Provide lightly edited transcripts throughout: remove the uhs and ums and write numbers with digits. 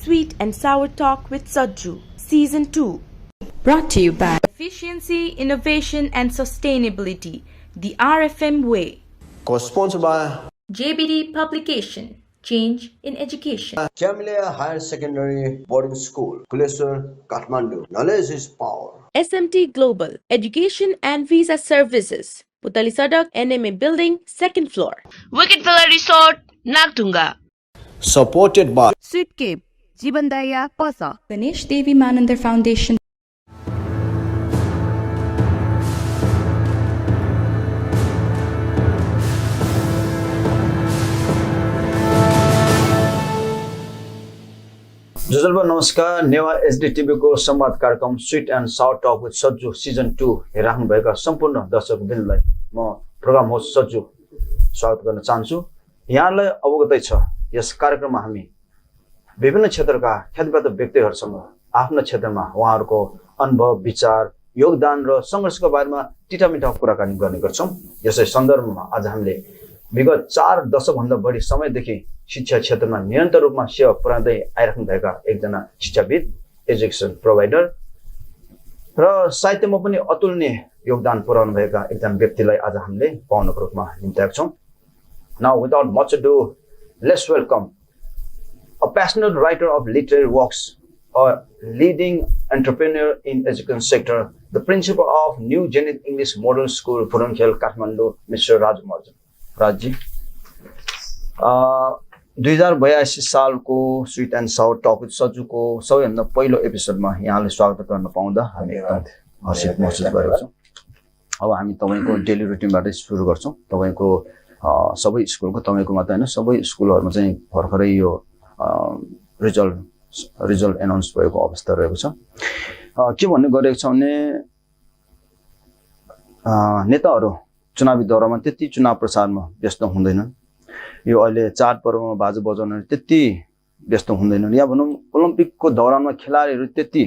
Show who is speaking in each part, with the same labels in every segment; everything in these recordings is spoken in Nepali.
Speaker 1: Sweet and Sour Talk with Sajju, Season 2. Brought to you by Efficiency, Innovation and Sustainability, the RFM Way.
Speaker 2: Co-sponsored by
Speaker 1: JBD Publication, Change in Education.
Speaker 2: Jamlia Higher Secondary Boarding School, Kulesur, Kathmandu. Knowledge is power.
Speaker 1: SMT Global, Education and Visa Services, Putali Sadak, NMA Building, 2nd floor.
Speaker 3: Wicked Villa Resort, Nagtunga.
Speaker 2: Supported by
Speaker 4: Sweet Cape, Jibandaya, Pasa.
Speaker 1: Ganesh Devi Manandar Foundation.
Speaker 5: जुजलबा नमस्कार नेवा एसडी टिभीको संवाद कार्यक्रम sweet and sour talk with Sajju season 2 हेरिराख्नुभएका सम्पूर्ण दर्शकवृन्दलाई म प्रोग्राम होस्ट सज्जु स्वागत गर्न चाहन्छु। यहाँलाई अवगतै छ यस कार्यक्रममा हामी विभिन्न क्षेत्रका ख्यातिप्राप्त व्यक्तिहरूसँग आफ्नो क्षेत्रमा उहाँहरूको अनुभव, विचार, योगदान र सङ्घर्षको बारेमा टिटामिटा कुराकानी गर्ने गर्छौँ। यसै सन्दर्भमा आज हामीले विगत 4 दशकभन्दा बढी समयदेखि शिक्षा क्षेत्रमा निरन्तर रूपमा सेवा पुर्याउँदै आइराख्नुभएका एकजना शिक्षाविद, एजुकेसन प्रोभाइडर र साहित्यमा पनि अतुलनीय योगदान पुर्याउनुभएका एकजना व्यक्तिलाई आज हामीले पाउनको रूपमा निम्त्याएका छौँ। Now without much ado, let's welcome a passionate writer of literary works, a leading entrepreneur in education sector, the principal of New Zenith English Model School, Phurunkhel, Kathmandu, Mr. Raju Maharaja. राजी 2082 सालको sweet and sour talk with सज्जुको सबैभन्दा पहिलो एपिसोडमा यहाँले स्वागत गर्न पाउँदा हामी एकदम हर्षित महसुस गरेका छौँ। अब हामी तपाईँको डेली रुटिनबाटै सुरु गर्छौँ। तपाईँको सबै स्कुलको, तपाईँको मात्र होइन सबै स्कुलहरूमा चाहिँ भर्खरै यो रिजल्ट एनाउन्स भएको अवस्था रहेको छ। के भन्ने गरेको छ भने नेताहरू चुनावी दौरामा त्यति चुनाव प्रचारमा व्यस्त हुँदैनन्। यो अहिले चाडपर्वमा बाजा बजाउन त्यति व्यस्त हुँदैनन्, या भनौँ ओलम्पिकको दौरानमा खेलाडीहरू त्यति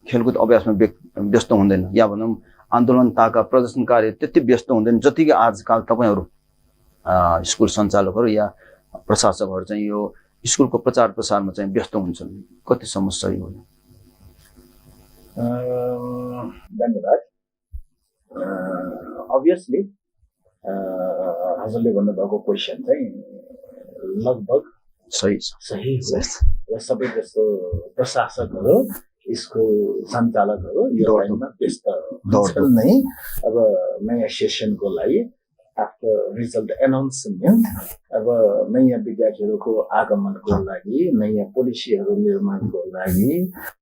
Speaker 5: खेलकुद अभ्यासमा व्यस्त हुँदैन, या भनौँ आन्दोलनताका प्रदर्शनकारी त्यति व्यस्त हुँदैन जतिकै आजकल तपाईँहरू स्कुल सञ्चालकहरू या प्रशासकहरू चाहिँ यो स्कुलको प्रचार प्रसारमा चाहिँ व्यस्त हुन्छन्। कति समस्या यो?
Speaker 6: धन्यवाद। अभियसली हजुरले भन्नुभएको क्वेसन चाहिँ लगभग सही हो र सबै जस्तो प्रशासकहरू, स्कुल सञ्चालकहरू यो टाइममा व्यस्त हुन्छन् नै। अब नयाँ सेसनको लागि आफ्टर रिजल्ट एनाउन्समेन्ट, अब नयाँ विद्यार्थीहरूको आगमनको लागि, नयाँ पोलिसीहरू निर्माणको लागि,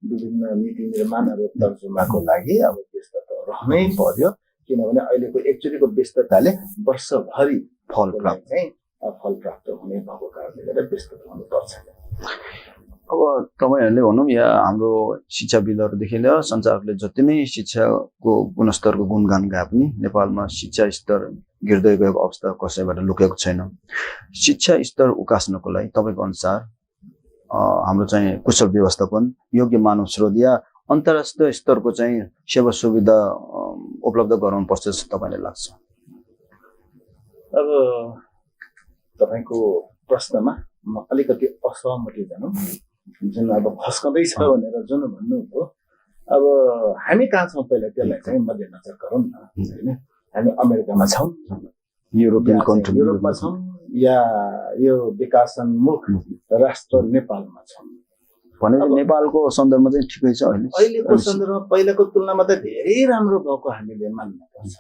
Speaker 6: विभिन्न नीति निर्माणहरू तर्जुमाको लागि अब व्यस्त त रहनै पर्यो। किनभने अहिलेको एक्चुअलीको व्यस्तताले वर्षभरि फल प्राप्त हुने भएको कारणले गर्दा व्यस्त हुनुपर्छ।
Speaker 5: अब तपाईँहरूले भनौँ या हाम्रो शिक्षाविदहरूदेखि लिएर सञ्चालकले जति नै शिक्षाको गुणस्तरको गुणगान गाए पनि नेपालमा शिक्षा स्तर गिर्दै गएको अवस्था कसैबाट लुकेको छैन। शिक्षा स्तर उकास्नको लागि तपाईँको अनुसार हाम्रो चाहिँ कुशल व्यवस्थापन, योग्य मानव स्रोत या अन्तर्राष्ट्रिय स्तरको चाहिँ सेवा सुविधा उपलब्ध गराउनु पर्छ जस्तो तपाईँलाई लाग्छ?
Speaker 6: अब तपाईँको प्रश्नमा म अलिकति असहमति जानौँ, जुन अब खस्कँदैछ भनेर जुन भन्नुभयो। अब हामी कहाँ छौँ पहिला त्यसलाई चाहिँ मध्यनजर गरौँ न, होइन? हामी अमेरिकामा छौँ, युरोपमा छौँ, या यो विकासोन्मुख राष्ट्र नेपालमा छौँ?
Speaker 5: भनेपछि नेपालको सन्दर्भमा चाहिँ ठिकै छ
Speaker 6: अहिलेको सन्दर्भमा पहिलाको तुलनामा त धेरै राम्रो भएको हामीले मान्नुपर्छ।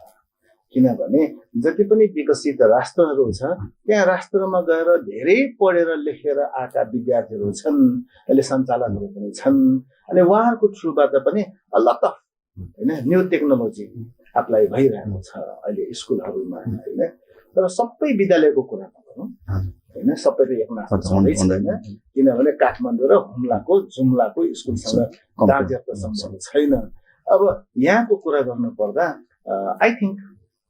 Speaker 6: किनभने जति पनि विकसित राष्ट्रहरू छ त्यहाँ राष्ट्रमा गएर धेरै पढेर लेखेर आएका विद्यार्थीहरू छन्, अहिले सञ्चालकहरू पनि छन्, अनि उहाँहरूको थ्रुबाट पनि लट अफ होइन न्यू टेक्नोलोजी एप्लाई भइरहेको छ अहिले स्कुलहरूमा, होइन? तर सबै विद्यालयको कुरा नगरौँ, होइन? सबैको एकमात्र छँदैन, किनभने काठमाडौँ र जुम्लाको स्कुलसँग दार्जिलिङको सम्बन्ध छैन। अब यहाँको कुरा गर्नु पर्दा I think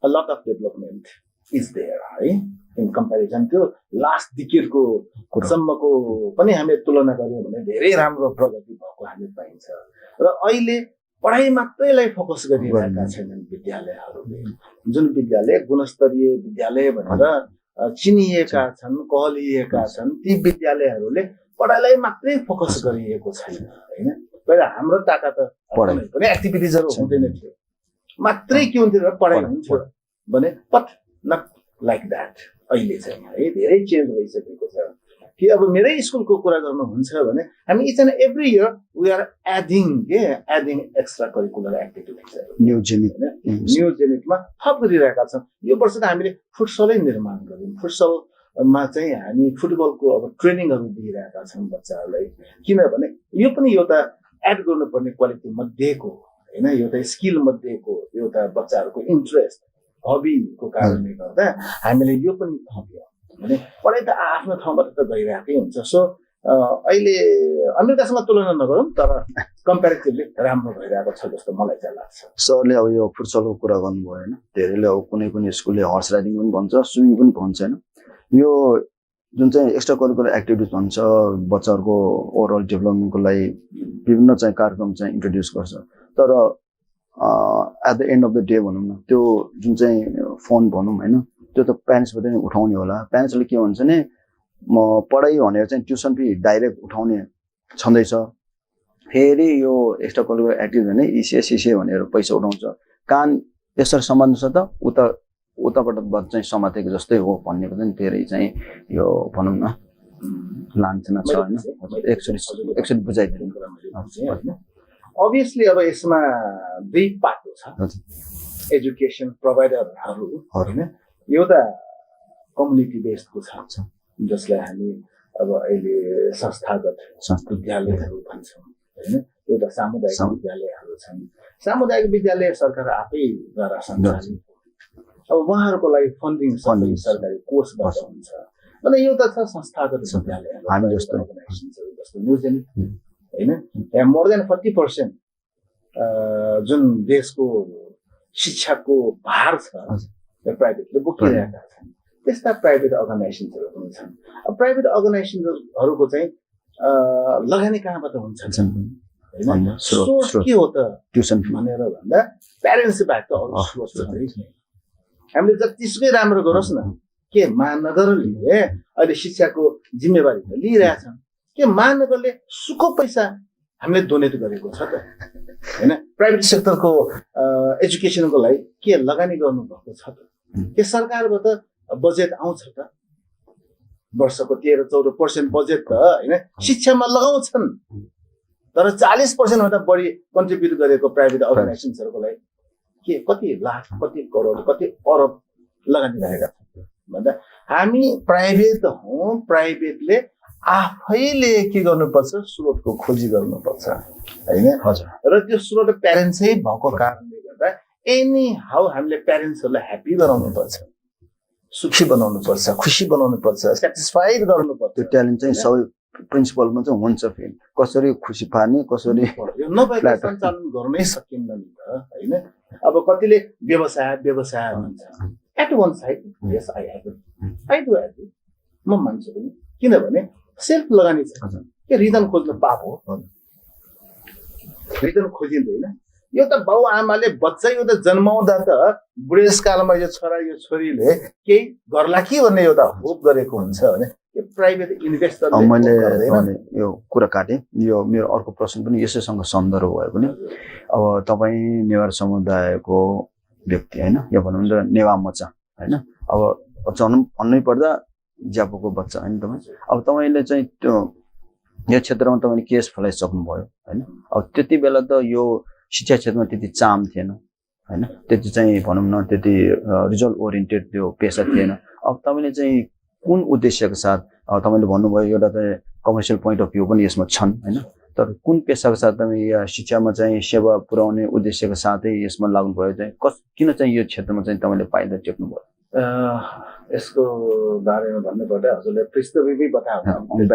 Speaker 6: a lot of development is there, है? इन कम्पेरिजन टु लास्ट डिकेडको सम्मको पनि हामी तुलना गर्यौँ भने धेरै राम्रो प्रगति भएको हामी पाइन्छ। र अहिले पढाइ मात्रैलाई फोकस गरिरहेका छैनन् विद्यालयहरूले। जुन विद्यालय गुणस्तरीय विद्यालय भनेर चिनिएका छन्, कहलिएका छन्, ती विद्यालयहरूले पढाइलाई मात्रै फोकस गरिएको छैन होइन। पहिला हाम्रो टाटा त
Speaker 5: पढाइ।
Speaker 6: पनि एक्टिभिटिजहरू हुँदैन थियो, मात्रै के हुन्थ्यो पढाइ हुन्थ्यो भने, बट नट लाइक द्याट। अहिले चाहिँ है धेरै चेन्ज भइसकेको छ कि अब मेरै स्कुलको कुरा गर्नुहुन्छ भने हामी each and every year we are adding extra curricular एक्टिभिटिजहरू
Speaker 5: न्यू जेनिक
Speaker 6: न्यू जेनिटमा थप गरिरहेका छौँ। यो वर्ष त हामीले फुटसलै निर्माण गर्यौँ, फुटसलमा चाहिँ हामी फुटबलको अब ट्रेनिङहरू दिइरहेका छौँ बच्चाहरूलाई, किनभने यो पनि एउटा एड गर्नुपर्ने क्वालिटी मध्येको होइन, एउटा स्किल मध्येको एउटा बच्चाहरूको इन्ट्रेस्ट हबीको कारणले गर्दा हामीले यो पनि थप्यौँ भने पढाइ त आफ्नो ठाउँबाट त गइरहेकै हुन्छ। सो अहिले अमेरिकासँग तुलना नगरौँ तर कम्पेरिटिभली राम्रो भइरहेको छ जस्तो मलाई चाहिँ लाग्छ।
Speaker 5: सरले अब यो फुटसलको कुरा गर्नुभयो होइन, धेरैले अब कुनै पनि स्कुलले हर्स राइडिङ पनि भन्छ, स्विमिङ पनि भन्छ होइन। यो जुन चाहिँ एक्स्ट्रा करिकुलर एक्टिभिटिज भन्छ बच्चाहरूको ओभरअल डेभलपमेन्टको लागि विभिन्न चाहिँ कार्यक्रम चाहिँ इन्ट्रोड्युस गर्छ, तर at the end of the day भनौँ न त्यो जुन चाहिँ फन्ड भनौँ होइन त्यो त प्यारेन्ट्सबाट नै उठाउने होला। प्यारेन्ट्सले के भन्छ भने म पढाइ भनेर चाहिँ ट्युसन फी डाइरेक्ट उठाउने छँदैछ, फेरि यो एक्स्ट्रा करिकुलर एक्टिभिटी भने इसिए भनेर पैसा उठाउँछ, कान यसरी समात्नु छ त उताबाट चाहिँ समातेको जस्तै हो भन्नेको चाहिँ धेरै चाहिँ यो भनौँ न लान्छना छ होइन। एकचोटि बुझाइदिनु।
Speaker 6: अभियसली अब यसमा दुई पाटो छ, एजुकेसन प्रोभाइडरहरू होइन, एउटा कम्युनिटी बेस्डको छ जसलाई हामी अब अहिले संस्थागत विद्यालयहरू भन्छौँ होइन, एउटा सामुदायिक विद्यालयहरू छन्। सामुदायिक विद्यालय सरकार आफैद्वारा सञ्चालित, अब उहाँहरूको लागि फन्डिङ सरकारी कोषबाट हुन्छ भने एउटा छ संस्थागत विद्यालयहरू
Speaker 5: हामी जस्तो
Speaker 6: न्यू जेनिक होइन। यहाँ मोर देन 40% जुन देशको शिक्षाको भार छ प्राइभेटले बोकिरहेका छन्, त्यस्ता प्राइभेट अर्गनाइजेसनहरू पनि छन्। अब प्राइभेट अर्गनाइजेसनहरूको चाहिँ लगानी कहाँबाट हुन्छ होइन, सोर्स के हो त
Speaker 5: ट्युसन
Speaker 6: भनेर भन्दा प्यारेन्ट्स बाहेक त अरू सोर्स छैन। हामीले जतिसुकै राम्रो गरोस् न, के महानगरले अहिले शिक्षाको जिम्मेवारी त लिइरहेछन्, के महानगरले सुको पैसा हामीले डोनेट गरेको छ त होइन। प्राइभेट सेक्टरको एजुकेसनको लागि के लगानी गर्नुभएको छ त, के सरकारबाट बजेट आउँछ त, वर्षको 13-14% बजेट त होइन शिक्षामा लगाउँछन्, तर 40% भन्दा बढी कन्ट्रिब्युट गरेको प्राइभेट अर्गनाइजेसनहरूको लागि के कति लाख कति करोड कति अरब लगानी गरेका छन् भन्दा हामी प्राइभेट हौँ, प्राइभेटले आफैले के गर्नुपर्छ स्रोतको खोजी गर्नुपर्छ होइन। र त्यो स्रोत प्यारेन्ट्सै भएको कारणले गर्दा एनी हाउ हामीले प्यारेन्ट्सहरूलाई ह्याप्पी गराउनुपर्छ, सुखी बनाउनुपर्छ, खुसी बनाउनुपर्छ, सेटिस्फाइड गर्नुपर्छ।
Speaker 5: त्यो ट्यालेन्ट चाहिँ सबै प्रिन्सिपलमा चाहिँ हुन्छ, फेरि कसरी खुसी पार्ने कसरी
Speaker 6: नभए सञ्चालन गर्नै सकिन्न नि त होइन। अब कतिले व्यवसाय भन्छ, at one side yes I do agree, म मान्छु पनि, किनभने सेल्फ लगानी छ के रिजन खोज्नु पाप हो, रिजन खोजिँदैन। यो त बाउ आमाले बच्चा एउटा जन्माउँदा त बुढेसकालमा यो छोरा यो छोरीले केही गर्ला कि भन्ने एउटा होप गरेको हुन्छ भने यो प्राइभेट इन्भेस्टर
Speaker 5: मैले यो कुरा काटेँ। यो मेरो अर्को प्रश्न पनि यसैसँग सन्दर्भ भए पनि अब तपाईँ नेवार समुदायको व्यक्ति होइन, यो भनौँ न नेवा मचा होइन, अब भन्नै पर्दा ज्यापोको बच्चा होइन तपाईँ। अब तपाईँले चाहिँ त्यो यो क्षेत्रमा तपाईँले केस फलाइसक्नुभयो होइन। अब त्यति बेला त यो शिक्षा क्षेत्रमा त्यति चाम थिएन होइन, त्यति चाहिँ भनौँ न त्यति रिजल्ट ओरिएन्टेड त्यो पेसा थिएन। अब तपाईँले चाहिँ कुन उद्देश्यको साथ तपाईँले भन्नुभयो एउटा चाहिँ कमर्सियल पोइन्ट अफ भ्यू पनि यसमा छन् होइन, तर कुन पेसाको साथ तपाईँ या शिक्षामा चाहिँ सेवा पुर्याउने उद्देश्यको साथै यसमा लाग्नुभयो चाहिँ किन चाहिँ यो क्षेत्रमा चाहिँ तपाईँले पाइला टेक्नुभयो?
Speaker 6: यसको बारेमा भन्नुपर्दा हजुरले पृष्ठभूमि बताउनु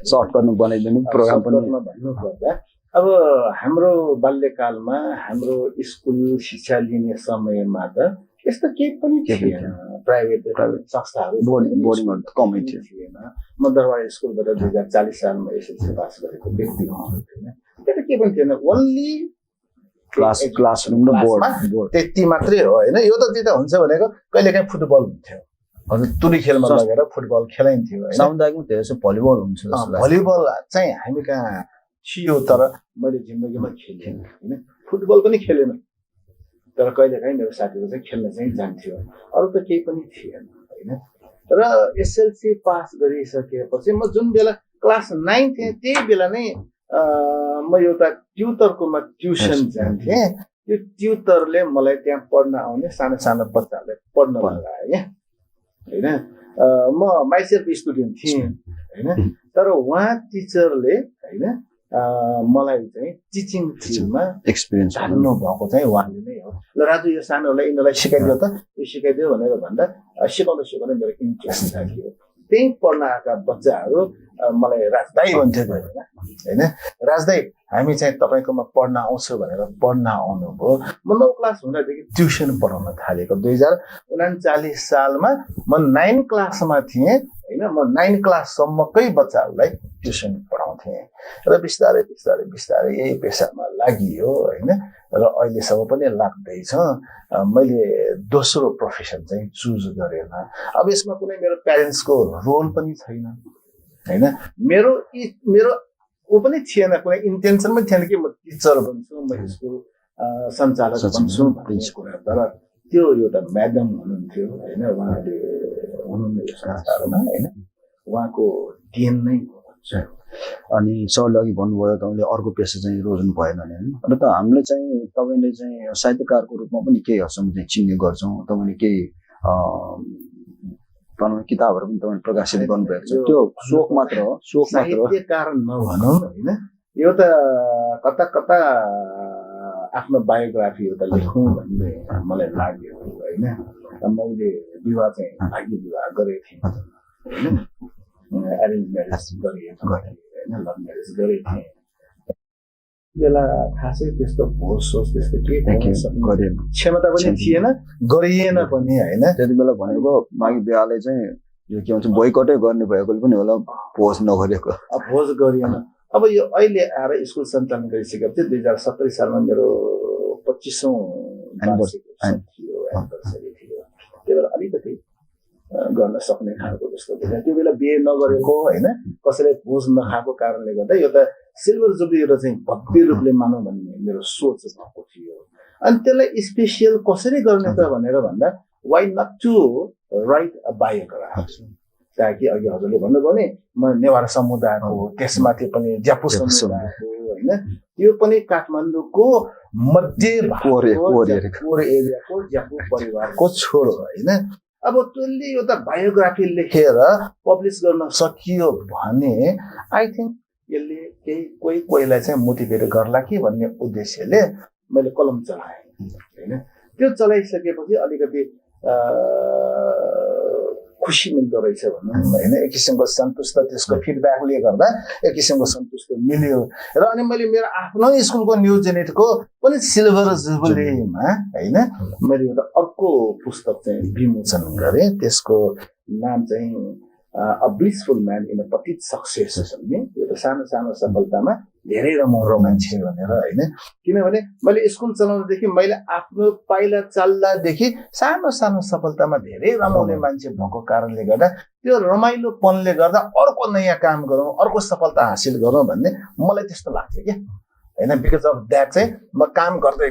Speaker 5: सर्ट गर्नु बनाइदिनु प्रोग्राम पनि
Speaker 6: भन्नुपर्दा अब हाम्रो बाल्यकालमा हाम्रो स्कुल शिक्षा लिने समयमा त यस्तो केही पनि थिएन, प्राइभेट संस्थाहरू
Speaker 5: बोर्डिङहरू कमै थिएन।
Speaker 6: म दरबार स्कुलबाट 2040 सालमा एसएलसी पास गरेको व्यक्ति हो होइन, त्यो केही पनि थिएन, ओन्ली
Speaker 5: क्लासरुम र बोर्ड
Speaker 6: त्यति मात्रै हो होइन। यो त हुन्छ भनेको कहिलेकाहीँ फुटबल हुन्थ्यो हजुर तुरी खेलमा लगेर फुटबल खेलाइन्थ्यो होइन
Speaker 5: सामुदायिकमा धेरै जस्तो भलिबल हुन्छ जस्तो लाग्छ
Speaker 6: भलिबल चाहिँ हामी कहाँ थियो तर मैले जिन्दगीमा खेलेन होइन फुटबल पनि खेलेन तर कहिलेकाहीँ मेरो साथीहरू चाहिँ खेल्न चाहिँ जान्थ्यो अरू त केही पनि थिएन होइन र एसएलसी पास गरिसकेपछि म जुन बेला क्लास 9 थिएँ त्यही बेला नै म एउटा ट्युटरकोमा ट्युसन जान्थेँ त्यो ट्युटरले मलाई त्यहाँ पढ्न आउने सानो सानो बच्चाहरूलाई पढ्न लगाए होइन म माइसेल्फ स्टुडेन्ट थिएँ होइन तर उहाँ टिचरले होइन मलाई चाहिँ टिचिङ फिल्डमा
Speaker 5: एक्सपिरियन्स
Speaker 6: हाल्नु भएको चाहिँ उहाँले नै हो ल राजु यो सानोहरूलाई यिनीहरूलाई सिकाइदियो त यो सिकाइदियो भनेर भन्दा सिकाउँदा सिकाउँदा मेरो इन्ट्रेस्ट जाग्यो त्यही पढ्न आएका बच्चाहरू मलाई राजदाई भन्थ्यो होइन राजदाई हामी चाहिँ तपाईँकोमा पढ्न आउँछौँ भनेर पढ्न आउनुभयो म 9 क्लास हुँदादेखि ट्युसन पढाउन थालेको 2039 सालमा म 9 क्लासमा थिएँ होइन म 9 क्लाससम्मकै बच्चाहरूलाई ट्युसन पढाउँथेँ र बिस्तारै बिस्तारै बिस्तारै यही पेसामा लागियो होइन र अहिलेसम्म पनि लाग्दैछ मैले दोस्रो प्रोफेसन चाहिँ चुज गरेन अब यसमा कुनै मेरो प्यारेन्ट्सको रोल पनि छैन होइन मेरो ऊ पनि थिएन कुनै इन्टेन्सन पनि थिएन कि म टिचर बन्छु म स्कुल सञ्चालक बन्छु भन्ने कुरा तर त्यो एउटा म्याडम हुनुहुन्थ्यो होइन उहाँले हुनुहुन्न यो संसारमा होइन उहाँको देन नै
Speaker 5: अनि सरले अघि भन्नुभयो तपाईँले अर्को पेसा चाहिँ रोज्नु भएन भने होइन र त हामीले चाहिँ तपाईँले चाहिँ साहित्यकारको रूपमा पनि केही हदसम्म चाहिँ चिन्ने गर्छौँ तपाईँले केही किताबहरू पनि तपाईँले प्रकाशित गर्नुभएको छ त्यो सोख मात्र हो
Speaker 6: साहित्यकार नभनौँ होइन एउटा कता कता आफ्नो बायोग्राफी एउटा लेखौँ भन्ने मलाई लाग्यो होइन मैले विवाह चाहिँ भाग्य विवाह गरेको थिएँ होइन एरेन्ज म्यारेज गरेँ होइन लभ म्यारेज गरेको थिएँ बेला खासै त्यस्तो भोज सोच त्यस्तो के क्षमता पनि थिएन गरिएन पनि होइन
Speaker 5: त्यति बेला भनेको माघी बिहाले चाहिँ यो के भन्छ बोइकटै गर्ने भएकोले पनि होला भोज नगरेको
Speaker 6: भोज गरिएन अब यो अहिले आएर स्कुल सञ्चालन गरिसकेपछि 2070 सालमा मेरो 25औं एनिभर्सरी थियो त्यो बेला अलिकति गर्न सक्ने खालको जस्तो थियो त्यो बेला बिहे नगरेको होइन कसैले भोज नखाएको कारणले गर्दा यो त सिल्भर जुब्ली एउटा चाहिँ भव्य रूपले मानौँ भन्ने मेरो सोच भएको थियो अनि त्यसलाई स्पेसियल कसरी गर्ने त भनेर भन्दा why not to write a biography ताकि अघि हजुरले भन्नुभयो नि म नेवार समुदायको त्यसमाथि पनि ज्यापु समुदायको होइन त्यो पनि काठमाडौँको मध्य कोर एरियाको ज्यापु परिवारको छोरो होइन अब त्यसले एउटा बायोग्राफी लेखेर पब्लिस गर्न सकियो भने आई थिङ्क यसले कोहीलाई चाहिँ मोटिभेट गर्ला कि भन्ने उद्देश्यले मैले कलम चलाएँ होइन त्यो चलाइसकेपछि अलिकति खुसी मिल्दो रहेछ भनौँ होइन एक किसिमको सन्तुष्ट त्यसको फिडब्याकले गर्दा एक किसिमको सन्तुष्ट मिल्यो र अनि मैले मेरो आफ्नो स्कुलको न्युज युनिटको पनि सिल्भर जुबलीमा होइन मैले एउटा अर्को पुस्तक चाहिँ विमोचन गरेँ त्यसको नाम चाहिँ a blissful man in a पतित सक्सेस भन्ने एउटा सानो सानो सफलतामा धेरै रमाउरो मान्छे भनेर होइन किनभने मैले स्कुल चलाउनेदेखि मैले आफ्नो पाइला चाल्दादेखि सानो सानो सफलतामा धेरै रमाउने मान्छे भएको कारणले गर्दा त्यो रमाइलोपनले गर्दा अर्को नयाँ काम गरौँ अर्को सफलता हासिल गरौँ भन्ने मलाई त्यस्तो लाग्थ्यो क्या होइन बिकज अफ द्याट चाहिँ म काम गर्दै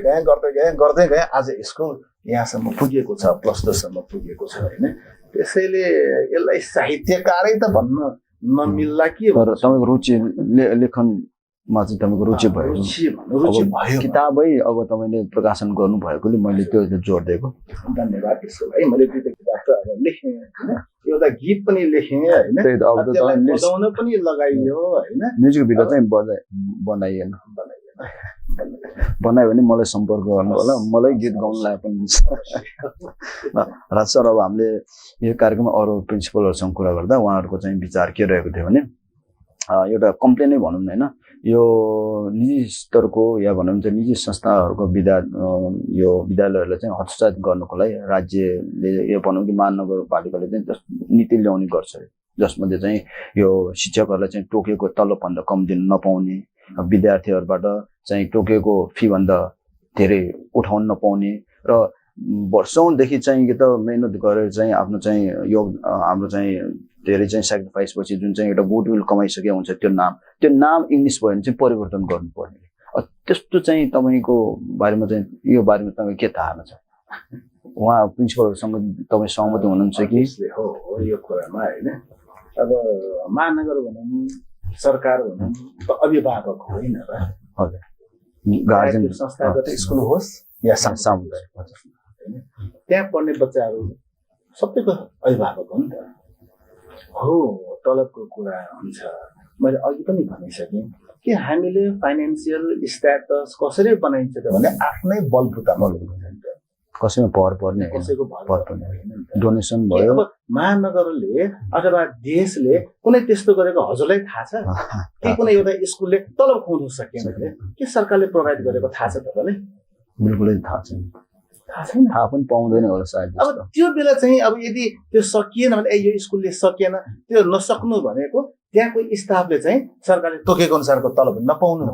Speaker 6: गएँ आज स्कुल यहाँसम्म पुगेको छ +2 सम्म पुगेको छ होइन त्यसैले यसलाई साहित्यकारै त भन्न नमिल्ला कि
Speaker 5: तपाईँको रुचि लेखनमा चाहिँ तपाईँको रुचि भयो किताबै अब तपाईँले प्रकाशन गर्नु भएकोले मैले त्यो जोड दिएको
Speaker 6: धन्यवाद त्यसको लागि मैले दुईटा किताब त अब लेखेँ होइन एउटा गीत पनि लेखेँ होइन बजाउन पनि लगाइयो होइन
Speaker 5: म्युजिक भिडियो चाहिँ बनाइयो भने मलाई सम्पर्क गर्नु होला मलाई गीत गाउनलाई पनि राज सर अब हामीले यो कार्यक्रममा अरू प्रिन्सिपलहरूसँग कुरा गर्दा उहाँहरूको चाहिँ विचार के रहेको थियो भने एउटा कम्प्लेनै भनौँ न होइन यो निजी स्तरको या भनौँ चाहिँ निजी संस्थाहरूको यो विद्यालयहरूलाई चाहिँ हतोत्साहित गर्नुको लागि राज्यले यो भनौँ कि महानगरपालिकाले चाहिँ नीति ल्याउने गर्छ जसमध्ये चाहिँ यो शिक्षकहरूलाई चाहिँ तोकेको तलबभन्दा कम दिन नपाउने विद्यार्थीहरूबाट चाहिँ तोकेको फी भन्दा धेरै उठाउन नपाउने र वर्षौंदेखि चाहिँ कि त मेहनत गरेर चाहिँ आफ्नो चाहिँ हाम्रो चाहिँ धेरै चाहिँ सेक्रिफाइस पछि जुन चाहिँ एउटा गुडविल कमाइसकेको हुन्छ त्यो नाम इङ्ग्लिस भयो भने चाहिँ परिवर्तन गर्नुपर्ने। त्यस्तो चाहिँ तपाईँको बारेमा चाहिँ यो बारेमा तपाईँ के धारणा छ? उहाँ प्रिन्सिपलहरूसँग तपाईँ सहमति हुनुहुन्छ कि?
Speaker 6: हो यो कुरामा होइन, अब महानगर भनौँ सरकार भनौँ त अभिभावक होइन र,
Speaker 5: हजुर, गार्जियन
Speaker 6: संस्थागत स्कुल होस् या
Speaker 5: सामुदायिक,
Speaker 6: होइन, त्यहाँ पढ्ने बच्चाहरू सबैको अभिभावक हो नि त। हो तलबको कुरा हुन्छ, मैले अघि पनि भनिसकेँ कि हामीले फाइनेन्सियल स्ट्याटस कसरी बनाइन्छ त भने आफ्नै बलबुतामा हुन्छ,
Speaker 5: कसैमा भर पर्ने,
Speaker 6: कसैको भर पर्ने होइन।
Speaker 5: डोनेसन भयो।
Speaker 6: अब महानगरले अथवा देशले कुनै त्यस्तो गरेको हजुरलाई थाहा छ कि कुनै एउटा स्कुलले तलब खुवाउनु सकेन भने के सरकारले प्रोभाइड गरेको थाहा छ तपाईँलाई?
Speaker 5: बिल्कुलै थाहा छैन,
Speaker 6: थाहा छैन,
Speaker 5: थाहा पनि पाउँदैन होला सायद।
Speaker 6: अब त्यो बेला चाहिँ अब यदि त्यो सकिएन भने यो स्कुलले सकिएन, त्यो नसक्नु भनेको त्यहाँको स्टाफले चाहिँ सरकारले तोकेको अनुसारको तलब नपाउनु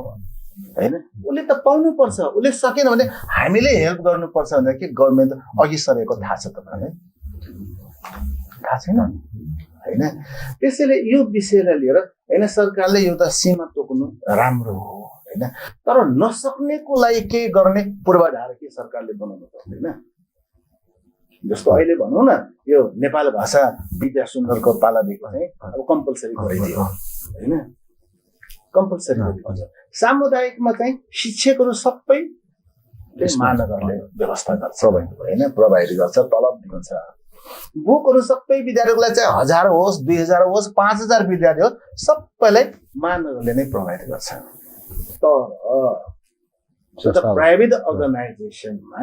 Speaker 6: होइन, उसले त पाउनु पर्छ। उसले सकेन भने हामीले हेल्प गर्नुपर्छ भनेर के गभर्मेन्ट अघि सरेको थाहा छ तपाईँलाई? थाहा छैन होइन। त्यसैले यो विषयलाई लिएर होइन सरकारले एउटा सीमा तोक्नु राम्रो हो होइन, तर नसक्नेको लागि के गर्ने पूर्वाधार के सरकारले बनाउनु पर्दैन। जस्तो अहिले भनौँ न यो नेपाली भाषा विद्या सुन्दरको पालादेखि चाहिँ अब कम्पलसरी गरिदियो होइन, कम्पलसरी गरिदिन्छ। सामुदायिकमा चाहिँ शिक्षकहरू सबै महानगरले व्यवस्था गर्छ होइन, प्रोभाइड गर्छ, तलब दिन्छ। बुकहरू सबै विद्यार्थीलाई चाहिँ 1000 होस् 2000 होस् 5000 विद्यार्थी होस् सबैलाई महानगरले नै प्रोभाइड गर्छ। तर प्राइभेट अर्गनाइजेसनमा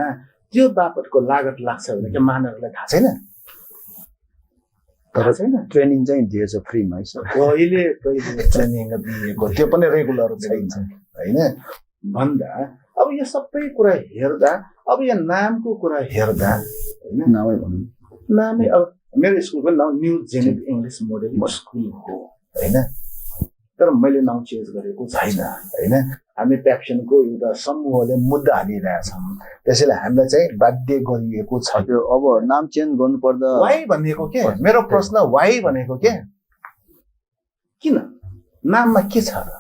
Speaker 6: त्यो बापतको लागत लाग्छ भने के महानगरलाई थाहा छैन?
Speaker 5: तर ट्रेनिङ चाहिँ दिएछ फ्रीमा है सर?
Speaker 6: कहिले ट्रेनिङ दिएको त्यो पनि रेगुलर छैन होइन। भन्दा अब यो सबै कुरा हेर्दा अब यो नामको कुरा हेर्दा होइन,
Speaker 5: नामै भनौँ,
Speaker 6: नामै अब मेरो स्कुलको नाम new Janet English model school हो होइन, तर मैले नाउँ चेन्ज गरेको छैन होइन। हामी प्याप्सनको एउटा समूहले मुद्दा हालिरहेछौँ, त्यसैले हामीलाई चाहिँ बाध्य गरिएको छ।
Speaker 5: त्यो अब नाम चेन्ज गर्नु पर्दा
Speaker 6: वाइ भनेको के? मेरो प्रश्न वाइ भनेको के? किन नाममा के छ र?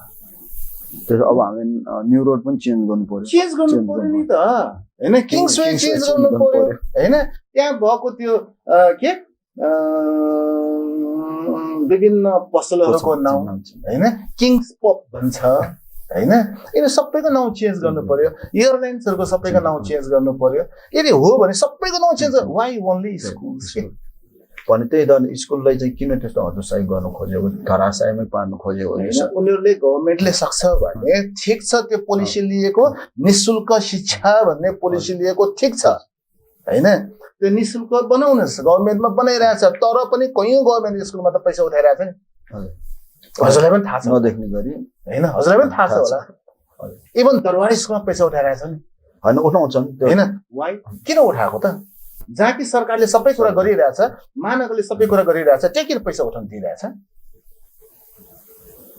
Speaker 5: अब हामी न्यू रोड पनि चेन्ज गर्नु पर्यो,
Speaker 6: चेन्ज गर्नु पर्यो नि त होइन, किङ्सवे चेन्ज गर्नु पर्यो होइन। त्यहाँ भएको त्यो के विभिन्न पसलहरूको नाउँ होइन, किङ्स पप भन्छ होइन, यिनीहरू सबैको नाउँ चेन्ज गर्नु पर्यो। एयरलाइन्सहरूको सबैको नाउँ चेन्ज गर्नु पर्यो। यदि हो भने सबैको नाउँ चेन्ज वाइ ओन्ली स्कुल्स
Speaker 5: भने त्यही त स्कुललाई चाहिँ किन त्यस्तो हतोत्साही गर्नु खोजेको, धराशायीमै पार्नु खोजेको?
Speaker 6: उनीहरूले गभर्मेन्टले सक्छ भने ठिक छ, त्यो पोलिसी लिएको निशुल्क शिक्षा भन्ने पोलिसी लिएको ठिक छ होइन, त्यो निशुल्क बनाउनुहोस्, गभर्मेन्टमा बनाइरहेछ। तर पनि कयौँ गभर्मेन्ट स्कुलमा त पैसा उठाइरहेछ नि, हजुरलाई पनि थाहा छ
Speaker 5: नदेख्ने गरी
Speaker 6: होइन, हजुरलाई पनि थाहा छ होला। इभन दरबार स्कुलमा पैसा उठाइरहेछ नि
Speaker 5: होइन, उठाउँछन्
Speaker 6: होइन। वाइ किन उठाएको त? जहाँ कि सरकारले सबै कुरा गरिरहेछ, महानगरले सबै कुरा गरिरहेछ, त्यहाँ किन पैसा उठाउनु दिइरहेछ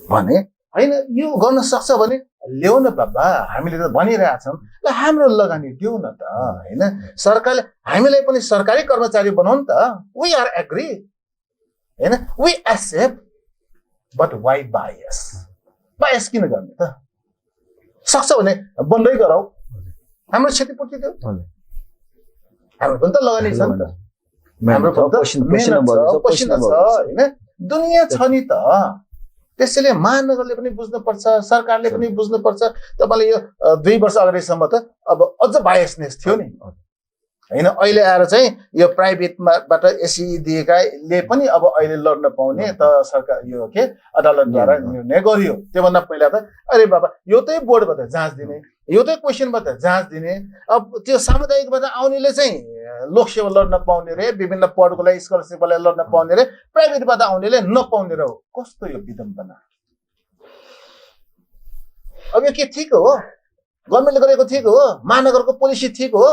Speaker 6: भने होइन। यो गर्न सक्छ भने ल्याउ न बाबा, हामीले त भनिरहेछौँ ल हाम्रो लगानी दिउ न त होइन। सरकारले हामीलाई पनि सरकारी कर्मचारी बनाउनु त, वी आर एग्री होइन, we accept, but why bias? Bias किन गर्ने त? सक्छ भने बन्दै गराऊ, हाम्रो क्षतिपूर्ति दियो, हाम्रो पनि त लगानी छ नि त, हाम्रो पनि त पसिना छ होइन, दुनियाँ छ नि त। त्यसैले महानगरले पनि बुझ्नुपर्छ, सरकारले पनि बुझ्नुपर्छ। तपाईँले यो 2 वर्ष अगाडिसम्म त अब अझ बायसनेस थियो नि होइन, अहिले आएर चाहिँ यो प्राइभेटबाट एसी दिएकाले पनि अब अहिले लड्न पाउने त सरकार यो के अदालतद्वारा निर्णय गरियो। त्योभन्दा पहिला त अरे बाबा एउटै बोर्डबाट जाँच दिने, एउटै क्वेसनबाट जाँच दिने, अब त्यो सामुदायिकबाट आउनेले चाहिँ लोकसेवा लड्न पाउने रे, विभिन्न पदको लागि स्कलरसिपलाई लड्न पाउने रे, प्राइभेटबाट आउनेले नपाउने र हो। कस्तो यो विडम्बना! अब यो के ठिक हो? गभर्मेन्टले गरेको ठिक हो? महानगरको पोलिसी ठिक हो?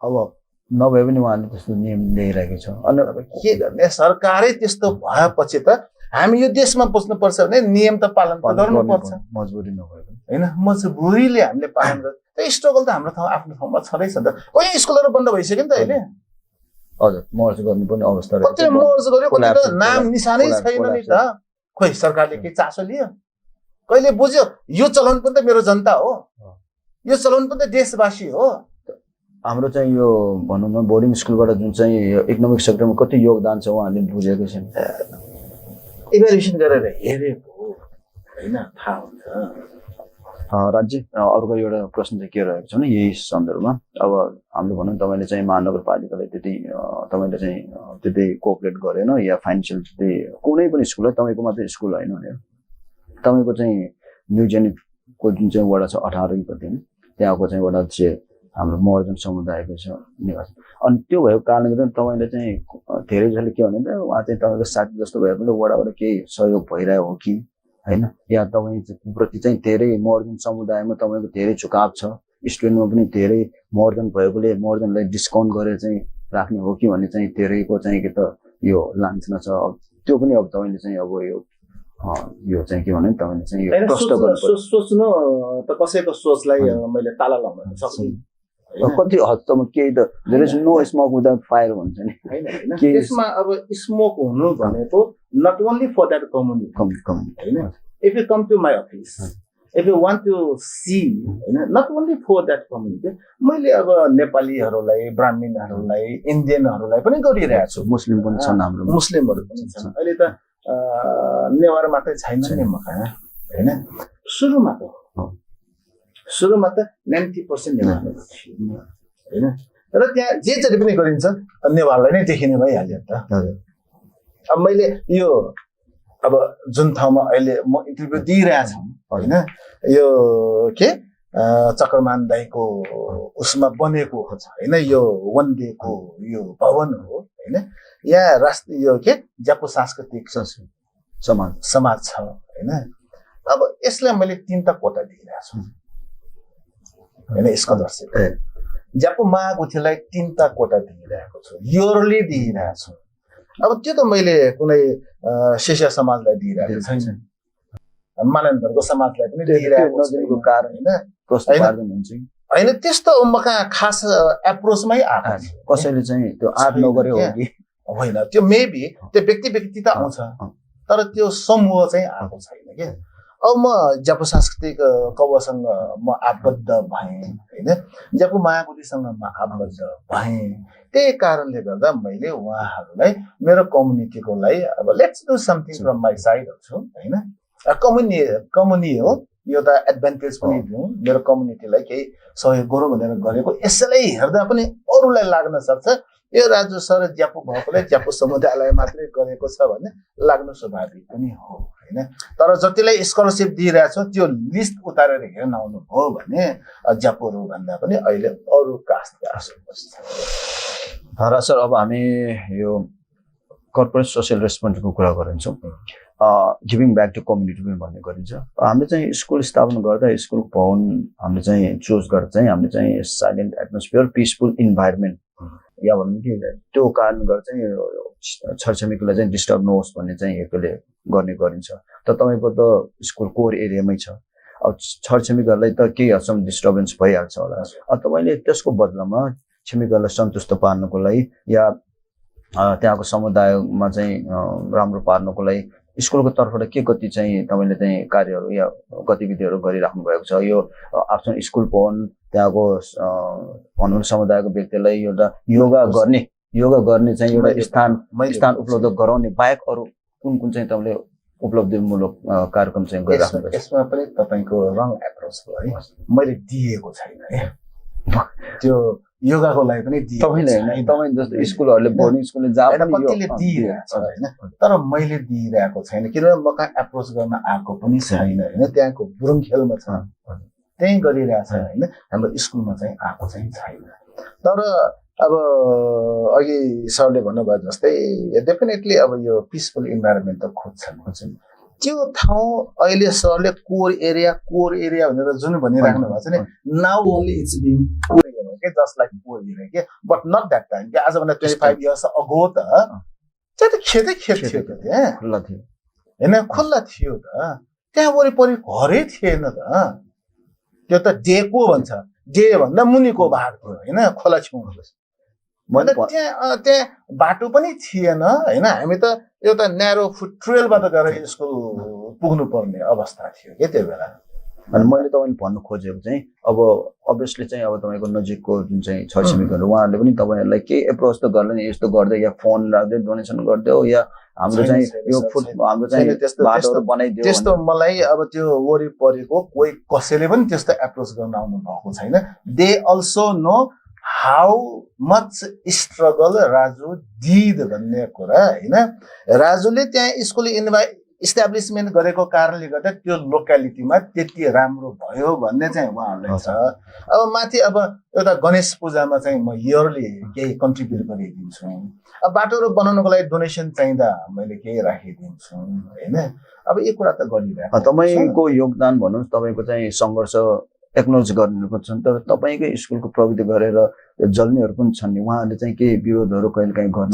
Speaker 5: अब नभए पनि उहाँले त्यस्तो नियम ल्याइरहेको छ।
Speaker 6: अनि अब के गर्ने? सरकारै त्यस्तो भएपछि त हामी यो देशमा बस्नुपर्छ भने नियम त पालन गर्नुपर्छ,
Speaker 5: मजबुरी नभए पनि
Speaker 6: होइन। मजबुरीले हामीले पालन गर्छ। त्यो स्ट्रगल त हाम्रो ठाउँ आफ्नो ठाउँमा छँदैछ नि त कहीँ स्कुलहरू बन्द भइसक्यो नि त अहिले
Speaker 5: हजुर मर्ज गर्नुपर्ने अवस्था
Speaker 6: कति मर्ज गर्यो कति त नाम निशानै छैन नि त खोइ सरकारले केही चासो लियो कहिले बुझ्यो यो चलाउनु पनि त मेरो जनता हो यो चलाउनु पनि त देशवासी हो
Speaker 5: हाम्रो चाहिँ यो भनौँ न बोर्डिङ स्कुलबाट जुन चाहिँ इकोनोमिक सेक्टरमा कति योगदान छ उहाँहरूले बुझेको छैन
Speaker 6: इभ्यालुएसन गरेर हेरेको होइन थाहा हुन्छ
Speaker 5: राज्य अर्को एउटा प्रश्न चाहिँ के रहेको छ भने यही सन्दर्भमा अब हाम्रो भनौँ तपाईँले चाहिँ महानगरपालिकालाई त्यति तपाईँले चाहिँ त्यति कोअपरेट गरेन या फाइनेन्सियल त्यति कुनै पनि स्कुल है तपाईँको मात्रै स्कुल होइन भने तपाईँको चाहिँ न्यु जेनिकको जुन चाहिँ वडा छ 18 कति त्यहाँको चाहिँ वडा चाहिँ हाम्रो महर्जन समुदायको छ निवास अनि त्यो भएको कारणले गर्दा तपाईँले चाहिँ धेरै जसले के भने उहाँ चाहिँ तपाईँको साथी जस्तो भए पनि वडाबाट केही सहयोग भइरहेको हो कि होइन या तपाईँप्रति चाहिँ धेरै महर्जन समुदायमा तपाईँको धेरै झुकाव छ स्टुडेन्टमा पनि धेरै महर्जन भएकोले महर्जनलाई डिस्काउन्ट गरेर चाहिँ राख्ने हो कि भन्ने चाहिँ धेरैको चाहिँ के त यो लान्छना छ अब त्यो पनि अब तपाईँले चाहिँ अब यो चाहिँ के भने तपाईँले चाहिँ यो प्रश्न गर्नु
Speaker 6: सोच्नु त कसैको सोचलाई मैले ताला लगाउन सक्छु
Speaker 5: कति हदसम्म केही त there is no smoke without fire भन्छ नि
Speaker 6: हैन त्यसमा अब स्मोक हुनु भनेको not only for that community हैन if you come to my office if you want to see हैन not only for that community मैले अब नेपालीहरूलाई ब्राह्मणहरूलाई इन्डियनहरूलाई पनि गरिरहेको छु
Speaker 5: मुस्लिम पनि छन् हाम्रो
Speaker 6: मुस्लिमहरू पनि छन् अहिले त नेवार मात्रै छैन नि मका हैन सुरुमा त 90% नेवारहरू थियो हैन र त्यहाँ जे जति पनि गरिन्छ नेवारलाई नै देखिने भइहाल्यो त अब मैले यो अब जुन ठाउँमा अहिले म इन्टरभ्यू दिइरहेछु हैन यो के चक्रमान दाइको उसमा बनेको छ हैन यो वन डेको यो भवन हो हैन यहाँ राष्ट्रिय यो के ज्यापो सांस्कृतिक समाज छ हैन अब यसलाई मैले 3टा कोटा दिइरहेको छु हैन स्कलरशिप ज्यापो महागुठीलाई 3टा कोटा दिइरहेको छु इयरली दिइरहेको छु अब त्यो त मैले कुनै शिष्य समाजलाई दिइरहेको छैन मानन्दरको समाजलाई पनि दिइरहेको छु
Speaker 5: कारण हैन
Speaker 6: हैन त्यस्तो मका खास एप्रोचमै आएको
Speaker 5: कसैले चाहिँ त्यो आर्ट नगरे हो कि
Speaker 6: होइन त्यो मेबी त्यो व्यक्ति त आउँछ तर त्यो समूह चाहिँ आएको छैन के अब म ज्यापो सांस्कृतिक कवसँग म आबद्ध भएँ हैन ज्यापो महागुठीसँग म आबद्ध भएँ त्यही कारणले गर्दा मैले उहाँहरूलाई मेरो कम्युनिटीको लागि अब let's do something from my side छु हैन कम्युनिटी हो यो त एडभान्टेज पनि दिउँ मेरो कम्युनिटीलाई केही सहयोग गरौँ भनेर गरेको यसैलाई हेर्दा पनि अरूलाई लाग्न सक्छ यो राजु सर ज्यापो भएकोले ज्यापो समुदायलाई मात्रै गरेको छ भने लाग्नु स्वाभाविक पनि हो हैन तर जतिलाई स्कलरशिप दिइरहेछ त्यो लिस्ट उतारेर हेर्न आउनु हो भने ज्यापोहरू भन्दा पनि अहिले अरू कास्टका
Speaker 5: र सर अब हामी यो कर्पोरेट सोसियल रेस्पोन्सिबिलिटीको कुरा गरिन्छौँ गिभिङ ब्याक टु कम्युनिटी पनि भन्ने गरिन्छ हामीले चाहिँ स्कुल स्थापना गर्दा स्कुल भवन हामीले चाहिँ चुज गर्दा चाहिँ हामीले चाहिँ साइलेन्ट एटमोस्फियर पिसफुल इन्भाइरोमेन्ट या भनौँ कि त्यो कारण गर्दा चाहिँ छरछिमेकीलाई चाहिँ डिस्टर्ब नहोस् भन्ने चाहिँ हेतुले गर्ने गरिन्छ त तपाईँको त स्कुल कोर एरियामै छ अब छरछिमेकीहरूलाई त केही हदसम्म डिस्टर्बेन्स भइहाल्छ होला अब तपाईँले त्यसको बदलामा छिमेकीहरूलाई सन्तुष्ट पार्नको लागि या त्यहाँको समुदायमा चाहिँ राम्रो पार्नको लागि स्कुलको तर्फबाट के कति चाहिँ तपाईँले चाहिँ कार्यहरू या गतिविधिहरू गरिराख्नु भएको छ यो आफ्नो स्कुल भवन त्यहाँको भनौँ समुदायको व्यक्तिलाई एउटा योगा गर्ने चाहिँ एउटा स्थान उपलब्ध गराउने बाहेक अरू कुन चाहिँ तपाईँले उपलब्धिमूलक कार्यक्रम चाहिँ गरिराख्नु भएको छ
Speaker 6: यसमा पनि तपाईँको रङ एप्रोच हो है मैले दिएको छैन है त्यो योगाको लागि पनि
Speaker 5: तपाईँ जस्तो स्कुलहरूले बोर्डिङ स्कुलले जहाँ
Speaker 6: कतिले दिइरहेछ होइन तर मैले दिइरहेको छैन किनभने म कहाँ एप्रोच गर्न आएको पनि छैन होइन त्यहाँको बुरुङ खेलमा छ त्यही गरिरहेछ होइन हाम्रो स्कुलमा चाहिँ आएको चाहिँ छैन तर अब अघि सरले भन्नुभयो जस्तै डेफिनेटली अब यो पिसफुल इन्भाइरोमेन्ट त खोज्छन् त्यो ठाउँ अहिले सरले कोर एरिया भनेर जुन भनिराख्नु भएको छ नि now only it's being just like poor area, but not that time. As of 25 years ago, त्यो खेतै खेत थियो त त्यहाँ
Speaker 5: खुल्ला थियो
Speaker 6: हैन खुल्ला थियो त त्यहाँ वरिपरि घरै थिएन त त्यो त डेको भन्छ डे भन्दा मुनिको भाग थियो होइन खोला छेउमा
Speaker 5: मैले
Speaker 6: त्यहाँ बाटो पनि थिएन होइन हामी त एउटा न्यारो फुट ट्रेलबाट गएर स्कुल पुग्नु पर्ने अवस्था थियो के त्यो बेला
Speaker 5: अनि मैले तपाईँले भन्नु खोजेको चाहिँ अब अभियसली चाहिँ अब तपाईँको नजिकको जुन चाहिँ छरछिमेकीहरू उहाँहरूले पनि तपाईँहरूलाई केही एप्रोच त गर्दैन यस्तो गर्दै या फोन राख्दै डोनेसन गरिदियो या हाम्रो चाहिँ यो फुड हाम्रो चाहिँ बाटोहरू बनाइदियो
Speaker 6: त्यस्तो मलाई अब त्यो वरिपरिको कोही कसैले पनि त्यस्तो एप्रोच गर्न आउनु भएको छैन they also know how much struggle Raju did भन्ने कुरा होइन राजुले त्यहाँ स्कुल इस्टाब्लिसमेन्ट गरेको कारणले गर्दा त्यो लोकालिटीमा त्यति राम्रो भयो भन्ने चाहिँ उहाँहरूलाई छ अब माथि अब एउटा गणेश पूजामा चाहिँ म इयरली केही कन्ट्रिब्युट गरिदिन्छु अब बाटोहरू बनाउनको लागि डोनेसन चाहिँदा मैले केही राखिदिन्छु होइन अब यो कुरा त गरिरहेको
Speaker 5: तपाईँको योगदान भन्नुहोस् तपाईँको चाहिँ सङ्घर्ष एक्नोलेज गर्नुपर्छ तर तपाईँकै स्कुलको प्रगति गरेर जल्नेहरू पनि छन् नि उहाँहरूले चाहिँ केही विरोधहरू कहिले काहीँ गर्न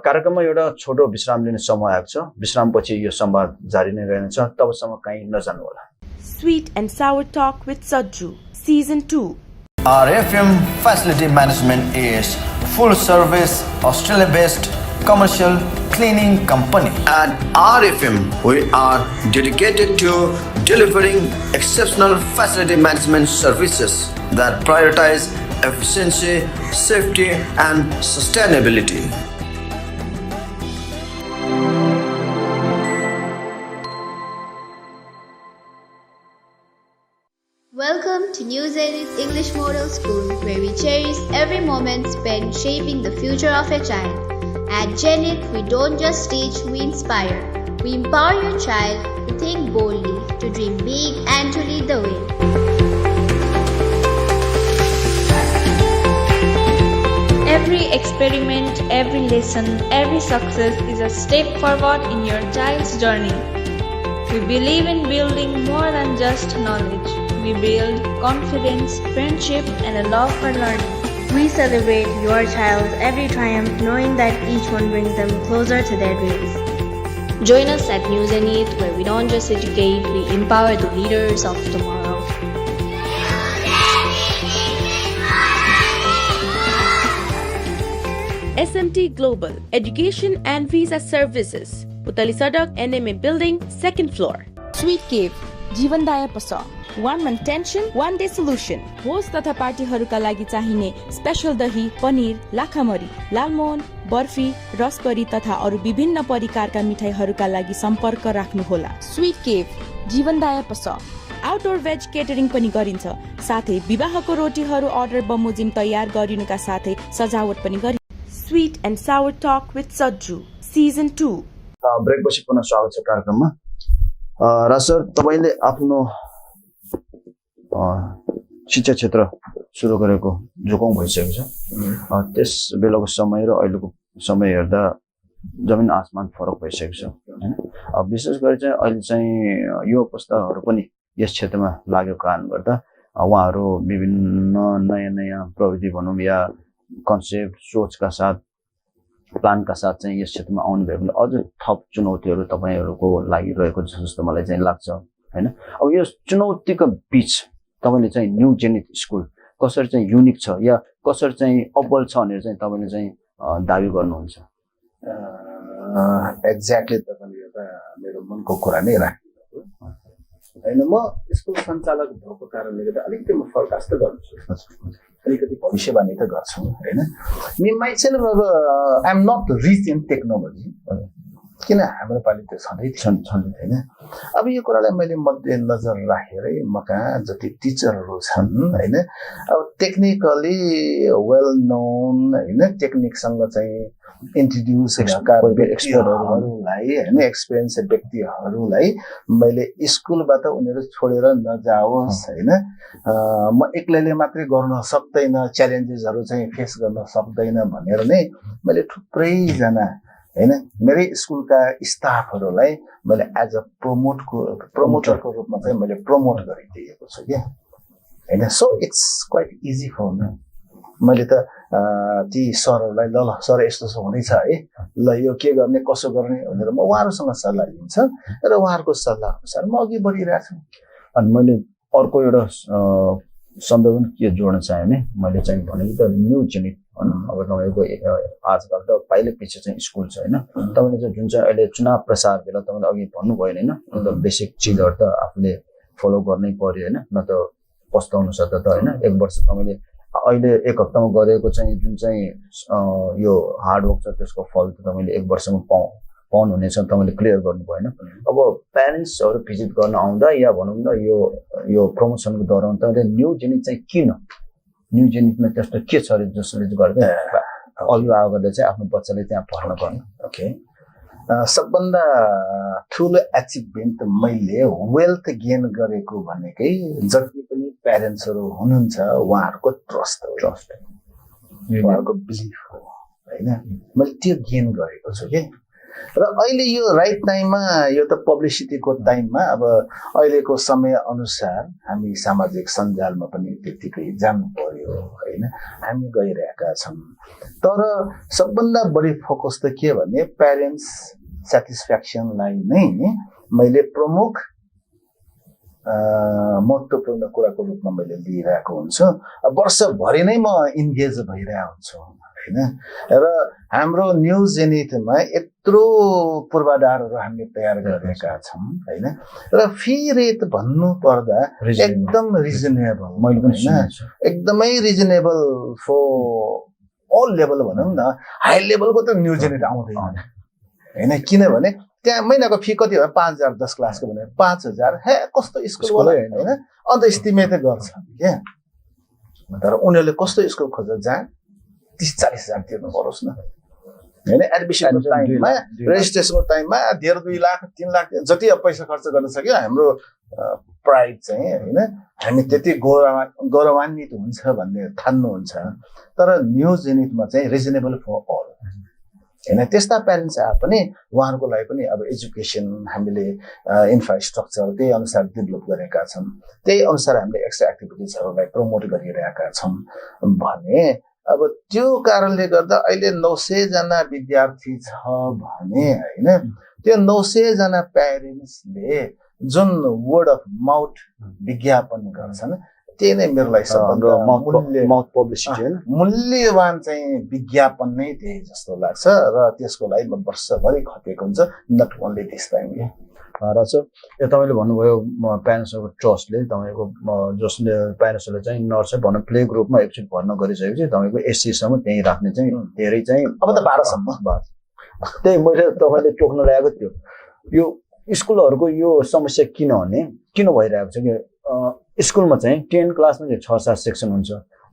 Speaker 5: कार्यक्रममा एउटा छोटो विश्राम लिने समय आएको छ विश्रामपछि यो संवाद जारी नै रहनेछ तबसम्म कहीँ नजानु होला
Speaker 1: Sweet and Sour Talk with Sajju, Season 2.
Speaker 7: RFM Facility Management is full service Australia based commercial cleaning company.
Speaker 2: At RFM, we are dedicated to delivering exceptional facility management services that prioritize efficiency, safety, and sustainability.
Speaker 8: Welcome to New Zenith English Model School, where we cherish every moment spent shaping the future of a child. At Zenith, we don't just teach, we inspire. We empower your child to think boldly, to dream big, and to lead the way.
Speaker 9: Every experiment, every lesson, every success is a step forward in your child's journey. We believe in building more than just knowledge. We build confidence, friendship, and a love for learning.
Speaker 10: We celebrate your child's every triumph, knowing that each one brings them closer to their dreams.
Speaker 9: Join us at New Zenith, where we don't just educate, we empower the leaders of tomorrow.
Speaker 1: SMT Global Education and Visa Services, Putali Sadak NMA Building, 2nd floor. Sweet Cave, Jeevandaya Pasa. One month tension, one day solution. होस् तथा पार्टीहरूका लागि चाहिने स्पेशल दही, पनिर, लाखामरी, लालमोहन, बर्फी, रसबरी तथा अरू विभिन्न परिकारका मिठाईहरूका लागि सम्पर्क राख्नुहोला। स्वीट केभ, जीवनदाय पस। आउटडोर वेज केटरिङ पनि गरिन्छ। साथै विवाहको रोटीहरू अर्डर बमोजिम तयार गरिनुका साथै सजावट पनि गरिन्छ। Sweet and Sour Talk with Sajju, Season 2.
Speaker 5: ब्रेकपछि पुनः स्वागत छ कार्यक्रममा। राज सर तपाईले आफ्नो शिक्षा क्षेत्र सुरु गरेको जोखौँ भइसकेको छ त्यस बेलाको समय र अहिलेको समय हेर्दा जमिन आसमान फरक भइसकेको छ हैन विशेष गरी चाहिँ अहिले चाहिँ युवा पुस्ताहरू पनि यस क्षेत्रमा लागेको कारणले गर्दा उहाँहरू विभिन्न नयाँ नयाँ प्रविधि भनौँ या कन्सेप्ट सोचका साथ प्लानका साथ चाहिँ यस क्षेत्रमा आउनु भएकोले अझ थप चुनौतीहरू तपाईहरूको लागि रहेको जस्तो मलाई चाहिँ लाग्छ हैन अब यो चुनौतीको बीच तपाईले चाहिँ न्यू जेनिथ स्कुल कसरी चाहिँ युनिक छ या कसरी चाहिँ अब्बल छ भनेर चाहिँ तपाईले चाहिँ दाबी गर्नुहुन्छ
Speaker 6: एक्ज्याक्टली तपाईले एउटा मेरो मनको कुरा नै राख्नु हैन म स्कुल सञ्चालक भएको कारणले गर्दा अलिकति म फोरकास्ट गर्छु अलिकति भविष्यवाणी त गर्छु हैन मी माइसेल्फ अब I am not rich in technology किन हाम्रो पालि त्यो छँदै हैन अब यो कुरालाई मैले मध्यनजर राखेरै म कहाँ जति टिचरहरू छन् हैन अब टेक्निकली वेल नोन हैन टेक्निकसँग चाहिँ इन्ट्रोड्युस भएका व्यक्तिहरूलाई हैन एक्सपिरियन्स व्यक्तिहरूलाई मैले स्कुलबाट उनीहरू छोडेर नजाओस् हैन म एक्लैले मात्रै गर्न सक्दैन च्यालेन्जेसहरू चाहिँ फेस गर्न सक्दैन भनेर नै मैले थुप्रै जना हैन मेरै स्कुलका स्टाफहरूलाई मैले एज अ प्रमोटरको रूपमा चाहिँ मैले प्रमोट गरिदिएको छु के हैन so it's quite easy for me मैले त ती सरहरूलाई ल सर यस्तो हुँदैछ है ल यो के गर्ने कसो गर्ने भनेर म उहाँहरूसँग सल्लाह लिन्छ र उहाँहरूको सल्लाह अनुसार म अघि बढिरहेको छु
Speaker 5: अनि मैले अर्को एउटा शब्द पनि के जोड्न चाहेँ भने मैले चाहिँ भनेको त न्यू जेनिक अब तपाईँको आजकल त पाइले पछि चाहिँ स्कुल छ होइन तपाईँले चाहिँ जुन चाहिँ अहिले चुनाव प्रसार बेला तपाईँले अघि भन्नुभयो होइन अन्त बेसिक चिजहरू त आफूले फलो गर्नै पर्यो होइन न त पस्ताउनु सक्छ त होइन 1 वर्ष तपाईँले अहिले 1 हप्तामा गरेको चाहिँ जुन चाहिँ यो हार्डवर्क छ त्यसको फल त तपाईँले 1 वर्षमा पाउनुहुनेछ तपाईँले क्लियर गर्नुभयो होइन अब प्यारेन्ट्सहरू भिजिट गर्न आउँदा या भनौँ न यो प्रमोसनको दौरान तपाईँले न्यू जेनिक चाहिँ किन न्यू जेनिकमा त्यस्तो के छ अरे जसले गर्दा अभिभावकहरूले चाहिँ आफ्नो बच्चाले त्यहाँ पढ्न पर्ने
Speaker 6: ओके सबभन्दा ठुलो एचिभमेन्ट मैले वेल्थ गेन गरेको भनेकै जति पनि प्यारेन्ट्सहरू हुनुहुन्छ उहाँहरूको ट्रस्ट उहाँहरूको बिलिफ हो होइन मैले त्यो गेन गरेको छु कि र अहिले यो राइट टाइममा यो त पब्लिसिटीको टाइममा अब अहिलेको समय अनुसार हामी सामाजिक सञ्जालमा पनि त्यतिकै जानु पर्यो होइन हामी गइरहेका छौँ तर सबभन्दा बढी फोकस त के भने प्यारेन्ट्स सेटिस्फ्याक्सनलाई नै मैले प्रमुख महत्त्वपूर्ण कुराको रूपमा मैले लिइरहेको हुन्छु वर्षभरि नै म इन्गेज भइरहेको हुन्छु होइन र हाम्रो न्यू जेनिथमा यत्रो पूर्वाधारहरू हामीले तयार गरेका छौँ होइन र फी रेट भन्नु पर्दा एकदम रिजनेबल मैले पनि एकदमै रिजनेबल फर अल लेभल भनौँ न हाई लेभलको त न्यू जेनिथ आउँदैन होइन किनभने त्यहाँ महिनाको फी कति हो 5,000 10 क्लासको भने 5,000 हे कस्तो स्कुल होला होइन अन्त एस्टिमेट गर्छ क्या तर उनीहरूले कस्तो स्कुल खोज्छ जहाँ 30-40,000 तिर्नु परोस् न होइन एडमिसनको टाइममा रेजिस्ट्रेसनको टाइममा 1.5 2 लाख 3 लाख जति पैसा खर्च गर्न सक्यो हाम्रो प्राइड चाहिँ होइन हामी त्यति गौरवान्वित हुन्छ भन्ने ठान्नुहुन्छ तर न्यू जेनिथमा चाहिँ रिजनेबल फर अल होइन त्यस्ता प्यारेन्ट्स आए पनि उहाँहरूको लागि पनि अब एजुकेसन हामीले इन्फ्रास्ट्रक्चर त्यही अनुसार डेभलप गरेका छौँ त्यही अनुसार हामीले एक्स्ट्रा एक्टिभिटिजहरूलाई प्रमोट गरिरहेका छौँ भने अब त्यो कारणले गर्दा अहिले 900 जना विद्यार्थी छ भने होइन त्यो 900 जना प्यारेन्ट्सले जुन वर्ड अफ माउथ विज्ञापन गर्छन् त्यही नै मेरो लागि मूल्यवान चाहिँ विज्ञापन नै त्यही जस्तो लाग्छ र त्यसको लागि म वर्षभरि खटेको हुन्छ नट ओन्ली दिस टाइम
Speaker 5: र सर यो तपाईँले भन्नुभयो प्यारेन्ट्सहरूको ट्रस्टले तपाईँको जसले प्यारेन्ट्सहरूले चाहिँ नर्सरी भनौँ प्ले ग्रुपमा एकचोटि भर्ना गरिसकेपछि तपाईँको एससीसम्म त्यहीँ राख्ने चाहिँ धेरै चाहिँ
Speaker 6: अब त 12सम्म
Speaker 5: त्यही मैले तपाईँले टोक्न ल्याएको थियो यो स्कुलहरूको यो समस्या किन भइरहेको छ कि स्कुलमा चाहिँ 10 क्लासमा चाहिँ 6-7 सेक्सन हुन्छ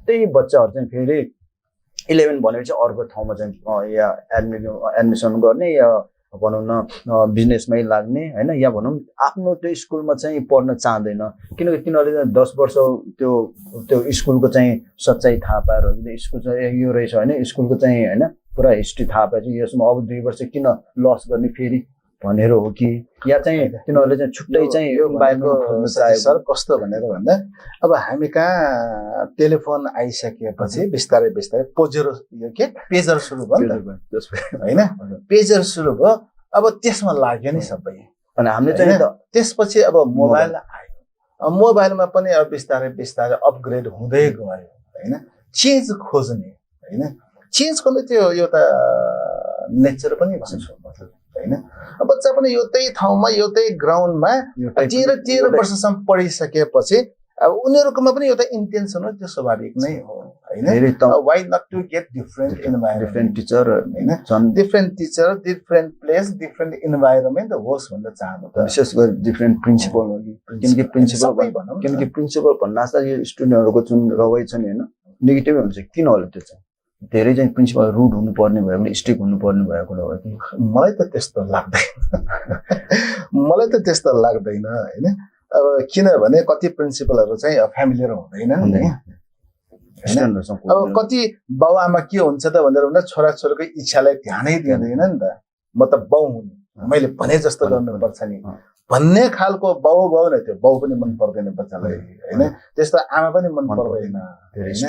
Speaker 5: त्यही बच्चाहरू चाहिँ फेरि 11 भनेपछि अर्को ठाउँमा चाहिँ या एडमिसन गर्ने या भनौँ न बिजनेसमै लाग्ने होइन या भनौँ आफ्नो त्यो स्कुलमा चाहिँ पढ्न चाहँदैन किनकि तिनीहरूले 10 वर्ष त्यो स्कुलको चाहिँ सच्चाइ थाहा पाएर स्कुल चाहिँ यो रहेछ होइन स्कुलको चाहिँ होइन पुरा हिस्ट्री थाहा पाएपछि यसमा अब 2 वर्ष किन लस गर्ने फेरि भनेर हो कि या चाहिँ तिनीहरूले चाहिँ छुट्टै चाहिँ
Speaker 6: सर कस्तो भनेर भन्दा अब हामी कहाँ टेलिफोन आइसकेपछि बिस्तारै पेजर सुरु भयो होइन पेजर सुरु भयो अब त्यसमा लाग्यो नि सबै
Speaker 5: अनि हामीले चाहिँ
Speaker 6: त्यसपछि अब मोबाइल आयो मोबाइलमा पनि अब बिस्तारै अपग्रेड हुँदै गयो होइन चेन्ज खोज्ने होइन चेन्जको त्यो एउटा नेचर पनि भन्छु मतलब होइन बच्चा पनि एउटै ठाउँमा एउटै ग्राउन्डमा 13 वर्षसम्म पढिसकेपछि अब उनीहरूकोमा पनि एउटा इन्टेन्सन हो त्यो स्वाभाविक नै हो होइन why not to get different
Speaker 5: teacher
Speaker 6: होइन different teacher different place different environment होस् भनेर चाहनु त
Speaker 5: विशेष गरी डिफ्रेन्ट प्रिन्सिपल हो किनकि प्रिन्सिपल भन्दा यो स्टुडेन्टहरूको जुन रवाइ छ नि होइन नेगेटिभ हुन्छ किन होला त्यो चाहिँ धेरै चाहिँ प्रिन्सिपल रुड हुनुपर्ने भयो भने स्ट्रिक्ट हुनुपर्ने भएको हो कि
Speaker 6: मलाई त त्यस्तो लाग्दैन होइन अब किनभने कति प्रिन्सिपलहरू चाहिँ फ्यामिलियर हुँदैनन् नि अब कति बाउआमा के हुन्छ त भनेर छोराछोरीको इच्छालाई ध्यानै दिँदैन नि त म त बाउ हुँ मैले भने जस्तो गर्नुपर्छ नि भन्ने खालको बाउ नै त्यो बाउ पनि मन पर्दैन बच्चालाई होइन त्यस्तो आमा पनि मन पर्दैन होइन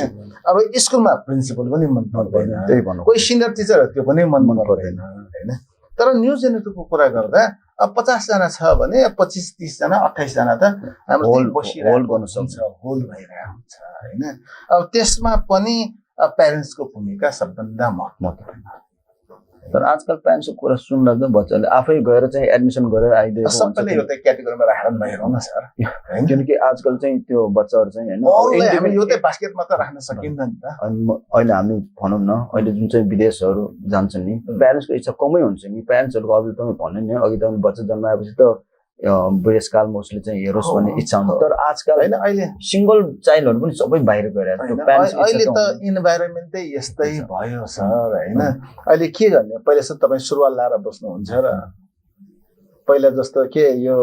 Speaker 6: अब स्कुलमा प्रिन्सिपल पनि मन पर्दैन कोही सिनियर टिचर त्यो पनि मन पर्दैन होइन तर न्यू जेनेरेसनको कुरा गर्दा अब 50 जना छ भने 25-30 जना 28 जना त हाम्रो
Speaker 5: होल्ड
Speaker 6: बसिरहेको
Speaker 5: गर्न सक्छ
Speaker 6: होल्ड भइरहेको हुन्छ हैन अब त्यसमा पनि प्यारेन्ट्सको भूमिका सबभन्दा महत्त्वपूर्ण
Speaker 5: तर आजकल प्यारेन्ट्सको कुरा सुन्दा त बच्चाले आफै गएर चाहिँ एडमिसन गरेर आइदिएको हुन्छ
Speaker 6: सबैले एउटा क्याटेगोरीमा राखेर नहेरौँ न सर हैन
Speaker 5: किनकि आजकल चाहिँ त्यो बच्चाहरू चाहिँ हैन
Speaker 6: हामी यो चाहिँ बास्केटमा त राख्न सकिन्न नि त
Speaker 5: अनि अहिले हामी भनौँ न अहिले जुन चाहिँ विदेशहरू जान्छन् नि प्यारेन्ट्सको इच्छा कमै हुन्छ नि प्यारेन्ट्सहरूको अघि तपाईँ भन्नु नि अघि तपाईँ बच्चा जन्माएपछि त बुढेसकालमा उसले चाहिँ हेरोस् भन्ने इच्छा हुन्छ तर आजकल
Speaker 6: हैन अहिले
Speaker 5: सिंगल चाइल्डहरू पनि सबै बाहिर गइरहेको छ
Speaker 6: अहिले त इन्भाइरोमेन्टै यस्तै भयो सर हैन अहिले के गर्ने पहिला चाहिँ तपाईँ सुरुवाल लाएर बस्नुहुन्छ र पहिला जस्तो के यो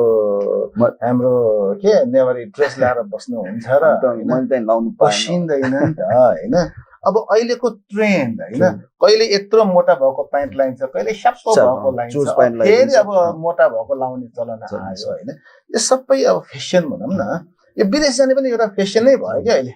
Speaker 6: हाम्रो के नेवारी ड्रेस लाएर बस्नुहुन्छ र
Speaker 5: मैले चाहिँ लाउनु
Speaker 6: पसिँदैन नि त हैन अब अहिलेको ट्रेन्ड हैन कहिले यत्रो मोटा भएको प्यान्ट लाइन्छ कहिले स्याप्पो भएको लाइन्छ फेरि अब मोटा भएको लाउने चलन आयो हैन यो सबै अब फेसन भनौँ न यो विदेश जाने पनि एउटा फेसनै भयो क्या अहिले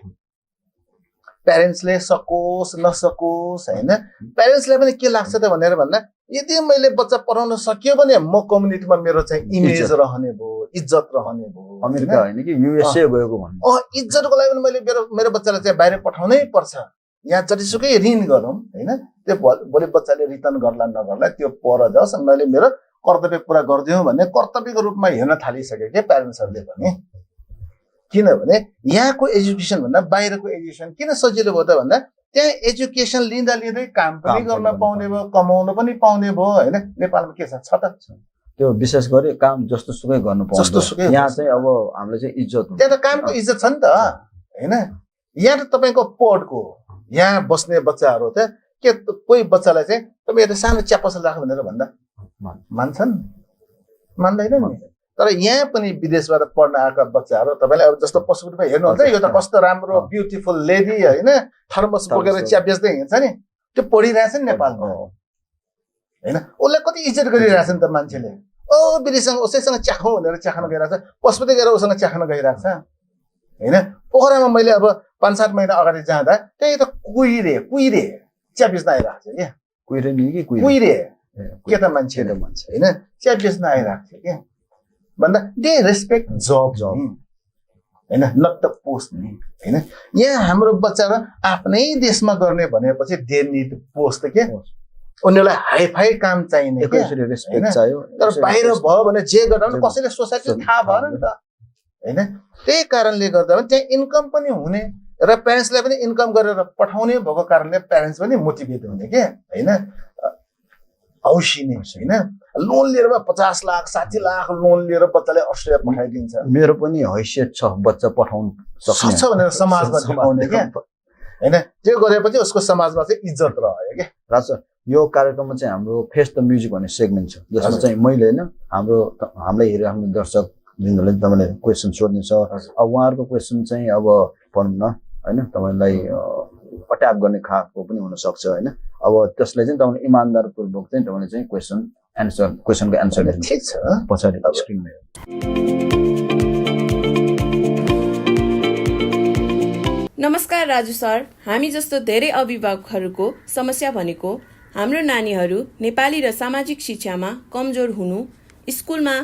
Speaker 6: प्यारेन्ट्सले सकोस् नसकोस् हैन प्यारेन्ट्सलाई पनि के लाग्छ त भनेर भन्दा यदि मैले बच्चा पढाउन सकियो भने म कम्युनिटीमा मेरो चाहिँ इमेज रहने भयो इज्जत रहने भयो
Speaker 5: अमेरिका हैन कि युएसए गएको भन्नु
Speaker 6: इज्जतको लागि पनि मैले मेरो बच्चालाई चाहिँ बाहिर पठाउनै पर्छ यहाँ जतिसुकै ऋण गरौँ हैन त्यो भोलि बच्चाले रिटर्न गर्ला नगर्ला त्यो पर जाओस् मैले मेरो कर्तव्य पुरा गरिदिउँ भन्ने कर्तव्यको रूपमा हेर्न थालिसके के प्यारेन्ट्सहरूले पनि किनभने यहाँको एजुकेसन भन्दा बाहिरको एजुकेसन किन सजिलो भयो त भन्दा त्यहाँ एजुकेसन लिँदा लिँदै काम पनि गर्न पाउने भयो कमाउन पनि पाउने भयो हैन नेपालमा के छ त
Speaker 5: त्यो विशेष गरी काम जस्तो सुकै गर्नु पाउँछ यहाँ चाहिँ अब हामीले चाहिँ इज्जत
Speaker 6: त्यहाँ त कामको इज्जत छ नि त हैन यहाँ त तपाईको पढको यहाँ बस्ने बच्चाहरू त के कोही बच्चालाई चाहिँ तपाईँ एउटा सानो चिया पसल राख भनेर भन्दा मान्छन् मान्दैन नि तर यहाँ पनि विदेशबाट पढ्न आएका बच्चाहरू तपाईँले अब जस्तो पशुपतिमा हेर्नुहुन्छ यो त कस्तो राम्रो ब्युटिफुल लेडी होइन थर्मस बोकेर चिया बेच्दै हिँड्छ नि त्यो पढिरहेछ नि नेपालमा होइन उसलाई कति इज्जत गरिरहेछ नि त मान्छेले विदेशसँग उसैसँग चिया खाउँ भनेर चिया खान गइरहेछ पशुपति गएर उसँग चिया खान गइरहेको छ होइन पोखरामा मैले अब 5-7 महिना अगाडि जाँदा त्यही त कुहिरे चिया बेच्न आइरहेको छ क्या कुहिरे के त मान्छे होइन चिया बेच्न आइरहेको छ क्या भन्दा दे रेस्पेक्ट जब होइन नट द पोस्ट नि होइन यहाँ हाम्रो बच्चाहरू आफ्नै देशमा गर्ने भनेपछि दे निड पोस्ट के उनीहरूलाई हाइफाई काम चाहिने तर बाहिर भयो भने जे गर्दा पनि कसैले सोसाइटी थाहा भएन नि त होइन त्यही कारणले गर्दा पनि त्यहाँ इन्कम पनि हुने र प्यारेन्ट्सलाई पनि इन्कम गरेर पठाउने भएको कारणले प्यारेन्ट्स पनि मोटिभेट हुने के होइन हौसिने होइन लोन लिएर 50 लाख 60 लाख लोन लिएर बच्चाले अस्ट्रेलिया पठाइदिन्छ
Speaker 5: मेरो पनि हैसियत छ बच्चा पठाउन
Speaker 6: सक्छ भनेर समाजमा देखाउने क्या होइन त्यो गरेपछि उसको समाजमा चाहिँ इज्जत रह्यो क्या
Speaker 5: राज यो कार्यक्रममा चाहिँ हाम्रो फेस द म्युजिक भन्ने सेगमेन्ट छ जसमा चाहिँ मैले होइन हामीलाई हेरिराख्ने दर्शक बिन्दुले तपाईँले क्वेसन सोध्नेछ अब उहाँहरूको क्वेसन चाहिँ अब भनौँ न होइन तपाईँलाई अट्याक गर्ने खालको पनि हुनसक्छ होइन अब त्यसलाई चाहिँ तपाईँले इमान्दारपूर्वक चाहिँ तपाईँले चाहिँ क्वेसनको एन्सर
Speaker 6: ठिक छ
Speaker 5: पछाडि स्क्रिनमा
Speaker 1: नमस्कार राजु सर हामी जस्तो धेरै अभिभावकहरूको समस्या भनेको हाम्रो नानीहरू नेपाली र सामाजिक शिक्षामा कमजोर हुनु स्कुलमा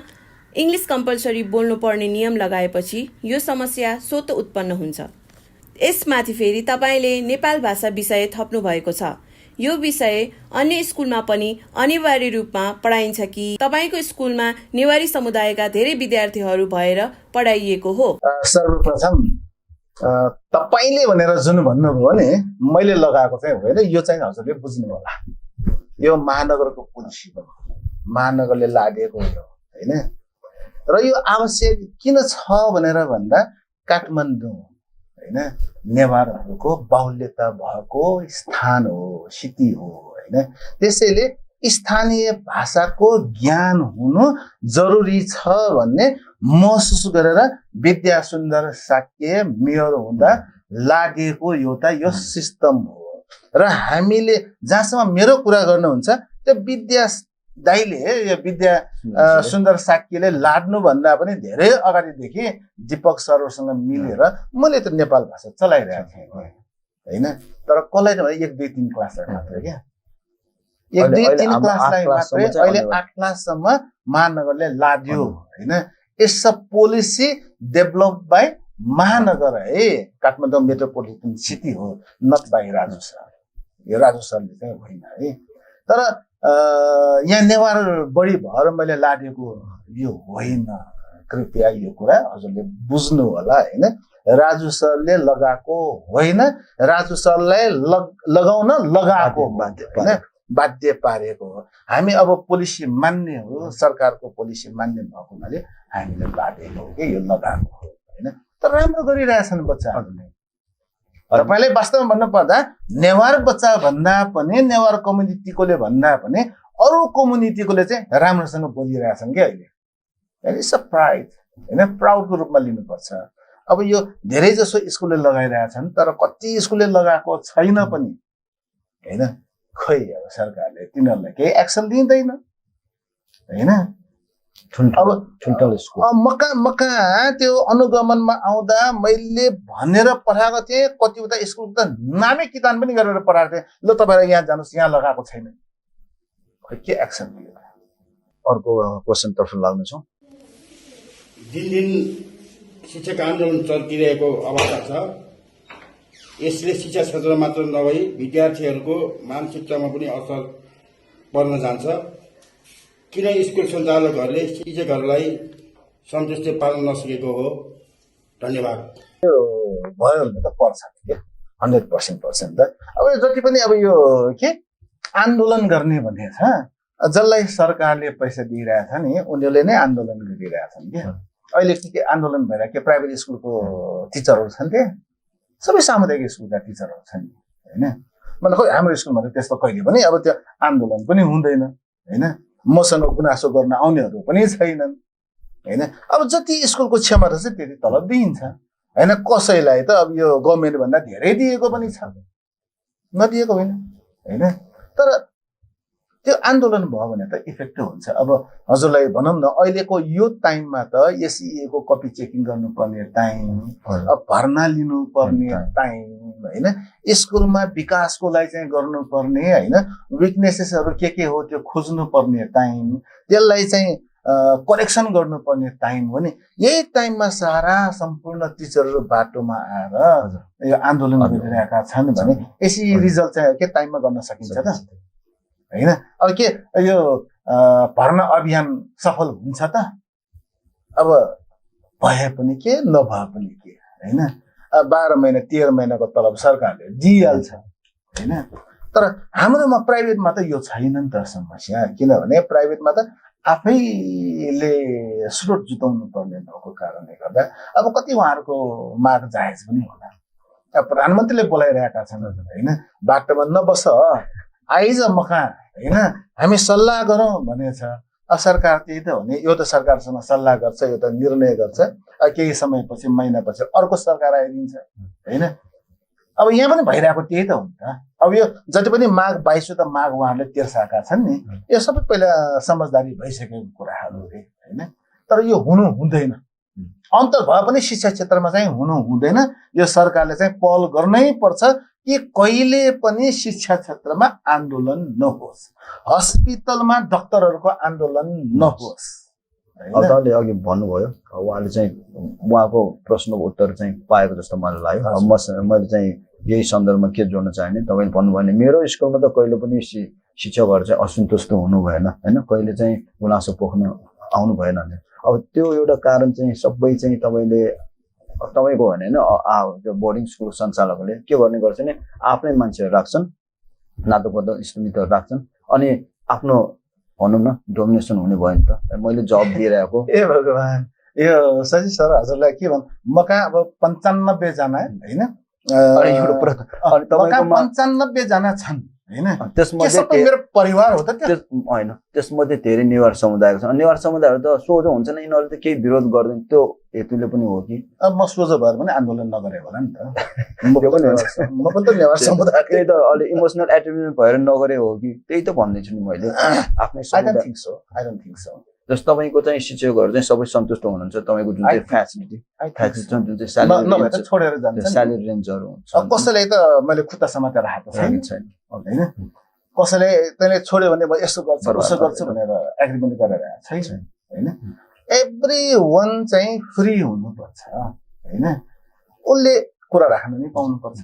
Speaker 1: इङ्ग्लिस कम्पलसरी बोल्नु पर्ने नियम लगाएपछि यो समस्या स्वत उत्पन्न हुन्छ यसमाथि फेरि तपाईँले नेपाल भाषा विषय थप्नु भएको छ यो विषय अन्य स्कुलमा पनि अनिवार्य रूपमा पढाइन्छ कि तपाईँको स्कुलमा नेवारी समुदायका धेरै विद्यार्थीहरू भएर पढाइएको हो
Speaker 6: सर्वप्रथम तपाईँले भनेर जुन भन्नुभयो भने मैले लगाएको चाहिँ होइन यो चाहिँ हजुरले बुझ्नु होला यो महानगरको पोलिसी हो महानगरले लादेको हो होइन र यो आवश्यक किन छ भनेर भन्दा काठमाडौँ होइन नेवारहरूको बाहुल्यता भएको स्थान हो सिटी हो होइन त्यसैले स्थानीय भाषाको ज्ञान हुनु जरुरी छ भन्ने महसुस गरेर विद्या सुन्दर साक्य मेयर हुँदा लागेको एउटा यो सिस्टम हो र हामीले जहाँसम्म मेरो कुरा गर्नुहुन्छ त्यो विद्या दाइले यो विद्या सुन्दर साक्यले लाड्नु भन्दा पनि धेरै अगाडिदेखि दीपक सरसँग मिलेर मैले त नेपाल भाषा चलाइरहेको थिएँ होइन तर कसलाई भने 1, 2, 3 क्लासलाई मात्रै क्या 1, 2, 3 क्लासलाई मात्रै अहिले 8 क्लाससम्म महानगरले लाद्यो हैन it's a policy develop by महानगर है काठमाडौँ मेट्रोपोलिटन सिटी हो नट बाई राजु सर यो राजु सरले चाहिँ होइन है तर यहाँ नेवार बढी भएर मैले लादेको यो होइन कृपया यो कुरा हजुरले बुझ्नु होला हैन राजु सरले लगाएको होइन राजु सरलाई लगाउन लगाएको हैन बाध्य पारेको हो हामी अब पोलिसी मान्ने हो सरकारको पोलिसी मान्ने भएको हुनाले हामीले बाधेको हो कि यो लगाएको हो हैन तर राम्रो गरिरहेछन् बच्चाहरूले तपाईले वास्तवमा भन्नुपर्दा नेवार बच्चा भन्दा पनि नेवार कम्युनिटीकोले भन्दा पनि अरू कम्युनिटीकोले चाहिँ राम्रोसँग बोलिरहेछन् क्या अहिले इट्स अ प्राइड हैन प्राउडको रूपमा लिनुपर्छ अब यो धेरै जसो स्कुलले लगाइरहेछन् तर कति स्कुलले लगाएको छैन पनि हैन खै अब सरकारले तिनीहरूलाई केही एक्सन लिँदैन हैन अब मका त्यो अनुगमनमा आउँदा मैले भनेर पठाएको थिएँ कतिवटा स्कुल त नामै कितान पनि गरेर पठाएको थिएँ ल तपाईहरु यहाँ जानुस् यहाँ लगाएको छैन खै के एक्सन लियो
Speaker 5: अर्को क्वेसन तर्फ लाग्नु छ
Speaker 11: दिन शिक्षक आन्दोलन चलिरहेको अवस्था छ यसले शिक्षा क्षेत्रमा मात्र नभई विद्यार्थीहरूको मानसिकतामा पनि असर पर्न जान्छ किन स्कुल सञ्चालकहरूले शिक्षकहरूलाई सन्तुष्टि पार्न नसकेको हो धन्यवाद
Speaker 6: भयो भने त पर्छ के 100% त अब जति पनि अब यो के आन्दोलन गर्ने भने छ जसलाई सरकारले पैसा दिइरहेछ नि उनीहरूले नै आन्दोलन गरिरहेछन् के अहिले के आन्दोलन भएर के प्राइभेट स्कुलको टिचरहरू छन् के सबै सामुदायिक स्कुलका टिचरहरू छन् हैन मतलब खै हाम्रो स्कुलमा त त्यस्तो कहिले पनि अब त्यो आन्दोलन पनि हुँदैन हैन मसँग गुनासो गर्न आउनेहरू पनि छैनन् हैन अब जति स्कुलको क्षमता छ त्यति तलब दिइन्छ हैन कसैलाई त अब यो गभर्नमेन्ट भन्दा धेरै दिएको पनि छ नदिएको होइन हैन तर त्यो आन्दोलन भयो भने त इफेक्टिभ हुन्छ अब हजुरलाई भनौँ न अहिलेको यो टाइममा त एसईए को कपी चेकिङ गर्नुपर्ने टाइम अब भर्ना लिनुपर्ने टाइम हैन स्कुलमा विकासको लागि चाहिँ गर्नुपर्ने हैन विकनेसेसहरु के हो त्यो खोज्नु पर्ने टाइम त्यसलाई चाहिँ करेक्सन गर्नुपर्ने टाइम हो नि यही टाइममा सारा सम्पूर्ण टिचरहरु बाटोमा आएर यो आन्दोलन गरिरहेका छन् भने एसईए रिजल्ट चाहिँ के टाइममा गर्न सकिन्छ त हैन अब के यो भर्ना अभियान सफल हुन्छ त अब भए पनि के नभए पनि के हैन 12 महिना 13 महिनाको तलब सरकारले दिइहाल्छ हैन तर हाम्रोमा प्राइभेटमा त यो छैन नि त समस्या किनभने प्राइभेटमा त आफैले स्रोत जुटाउनु पर्ने भएको कारणले गर्दा अब कति उहाँहरुको माग जायज पनि होला प्रधानमन्त्रीले बोलाइरहेका छन् हैन बाटोमा नबस आइज मका हैन हामी सल्लाह गरौँ भनेछ अब सरकार त्यही त हो नि यो त सरकारसँग सल्लाह गर्छ यो त निर्णय गर्छ केही समयपछि महिनापछि अर्को सरकार आइदिन्छ हैन अब यहाँ पनि भइरहेको त्यही त हो नि त अब यो जति पनि माग 22 त माग उहाँहरूले तिर्साका छन् नि यो सबै पहिला समझदारी भइसकेको कुराहरू हैन तर यो हुनु हुँदैन अन्तर भए पनि शिक्षा क्षेत्रमा चाहिँ हुनु हुँदैन यो सरकारले चाहिँ पहल गर्नै पर्छ कि कहिले पनि शिक्षा क्षेत्रमा आन्दोलन नहोस् हस्पिटलमा डाक्टरहरुको आन्दोलन नहोस्
Speaker 5: अदाले अघि भन्नुभयो उहाँले चाहिँ उहाँको प्रश्नको उत्तर चाहिँ पाएको जस्तो मलाई लाग्यो मैले चाहिँ यही सन्दर्भमा के जोड्न चाहने तपाईले भन्नुभयो भने मेरो स्कुलमा त कहिले पनि शिक्षकहरु चाहिँ असन्तुष्ट हुनु भएन हैन कहिले चाहिँ गुनासो पोख्न आउनु भएन भने अब त्यो एउटा कारण चाहिँ सबै चाहिँ तपाईको भने हैन त्यो बोर्डिङ स्कुल सञ्चालकले के गर्ने गर्छ नि आफ्नै मान्छेहरु राख्छन् नातोपतो स्टुडेन्टहरु राख्छन् अनि आफ्नो भनौं न डोमिनेसन हुने भयो नि त मैले जब दिइरहेको
Speaker 6: ए भगवान यो सजी सर हजुरलाई के भन् मका अब 95 जना हैन
Speaker 5: अनि एउटा कुरा अनि तपाईको
Speaker 6: 95 जना छन् हैन
Speaker 5: त्यसमध्ये
Speaker 6: मेरो परिवार हो त त्यो
Speaker 5: हैन त्यसमध्ये धेरै नेवार समुदायको छन् नेवार समुदायहरु त सोझो हुन्छ नि यिनीहरुले त केही विरोध गर्दैन त्यो हेतुले पनि हो कि
Speaker 6: अब म सोझो भएर पनि आन्दोलन नगरेको होला नि त म पनि त नेवार समुदायकै
Speaker 5: त अलि इमोसनल एट्याचमेन्ट भएर नगरे हो कि त्यही त भन्दै छु नि मैले आफ्नै
Speaker 6: समुदाय आई डोन्ट थिंक सो
Speaker 5: जस्तो तपाईको चाहिँ शिक्षकहरु चाहिँ सबै सन्तुष्ट हुनुहुन्छ तपाईको जुन चाहिँ फ्यासिलिटी जुन चाहिँ
Speaker 6: स्यालेरी छोडेर जान्छ
Speaker 5: स्यालेरी रेन्जहरु हुन्छ
Speaker 6: अब कसैले त मैले खुट्टा समातेर राखेको छैन हैन कसैले तैँले छोड्यो भने म यसो गर्छु उसो गर्छु भनेर एग्रिमेन्ट गरेर छैन होइन एभ्री वान चाहिँ फ्री हुनुपर्छ होइन उसले कुरा राख्न नै पाउनुपर्छ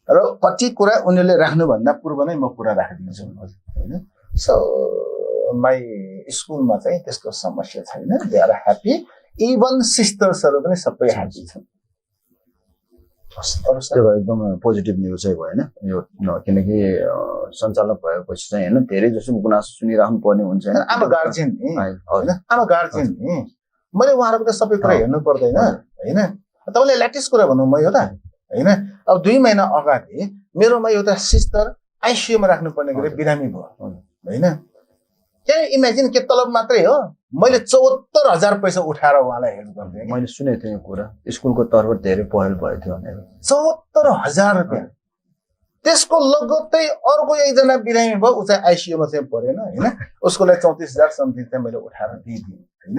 Speaker 6: र कति कुरा उनीहरूले राख्नुभन्दा पूर्व नै म कुरा राखिदिन्छु होइन सो माई स्कुलमा चाहिँ त्यस्तो समस्या छैन दे आर ह्याप्पी इभन सिस्टर्सहरू पनि सबै ह्याप्पी छन्
Speaker 5: त्यो एकदम पोजिटिभ न्युज चाहिँ भयो होइन यो किनकि सञ्चालक भएपछि चाहिँ होइन धेरै जसो गुनासो सुनिराख्नु पर्ने हुन्छ
Speaker 6: आमा गार्जियन नि होइन आमा गार्जियन नि मैले उहाँहरूको त सबै कुरा हेर्नु पर्दैन होइन तपाईँले ल्याटेस्ट कुरा भनौँ म एउटा होइन अब 2 महिना अगाडि मेरोमा एउटा सिस्टर आइसियुमा राख्नुपर्ने गरी बिरामी भयो होइन त्यहाँ इमेजिन के तलब मात्रै हो मैले 74,000 पैसा उठाएर उहाँलाई हेल्प गर्दै
Speaker 5: मैले सुनेको थिएँ यो कुरा स्कुलको तर्फबाट धेरै पहल भएको थियो भनेर
Speaker 6: 74,000 रुपियाँ त्यसको लगत्तै अर्को एकजना बिरामी भयो ऊ चाहिँ आइसियुमा चाहिँ परेन होइन उसको लागि 34,000 समथिङ चाहिँ मैले उठाएर दिइदिएँ होइन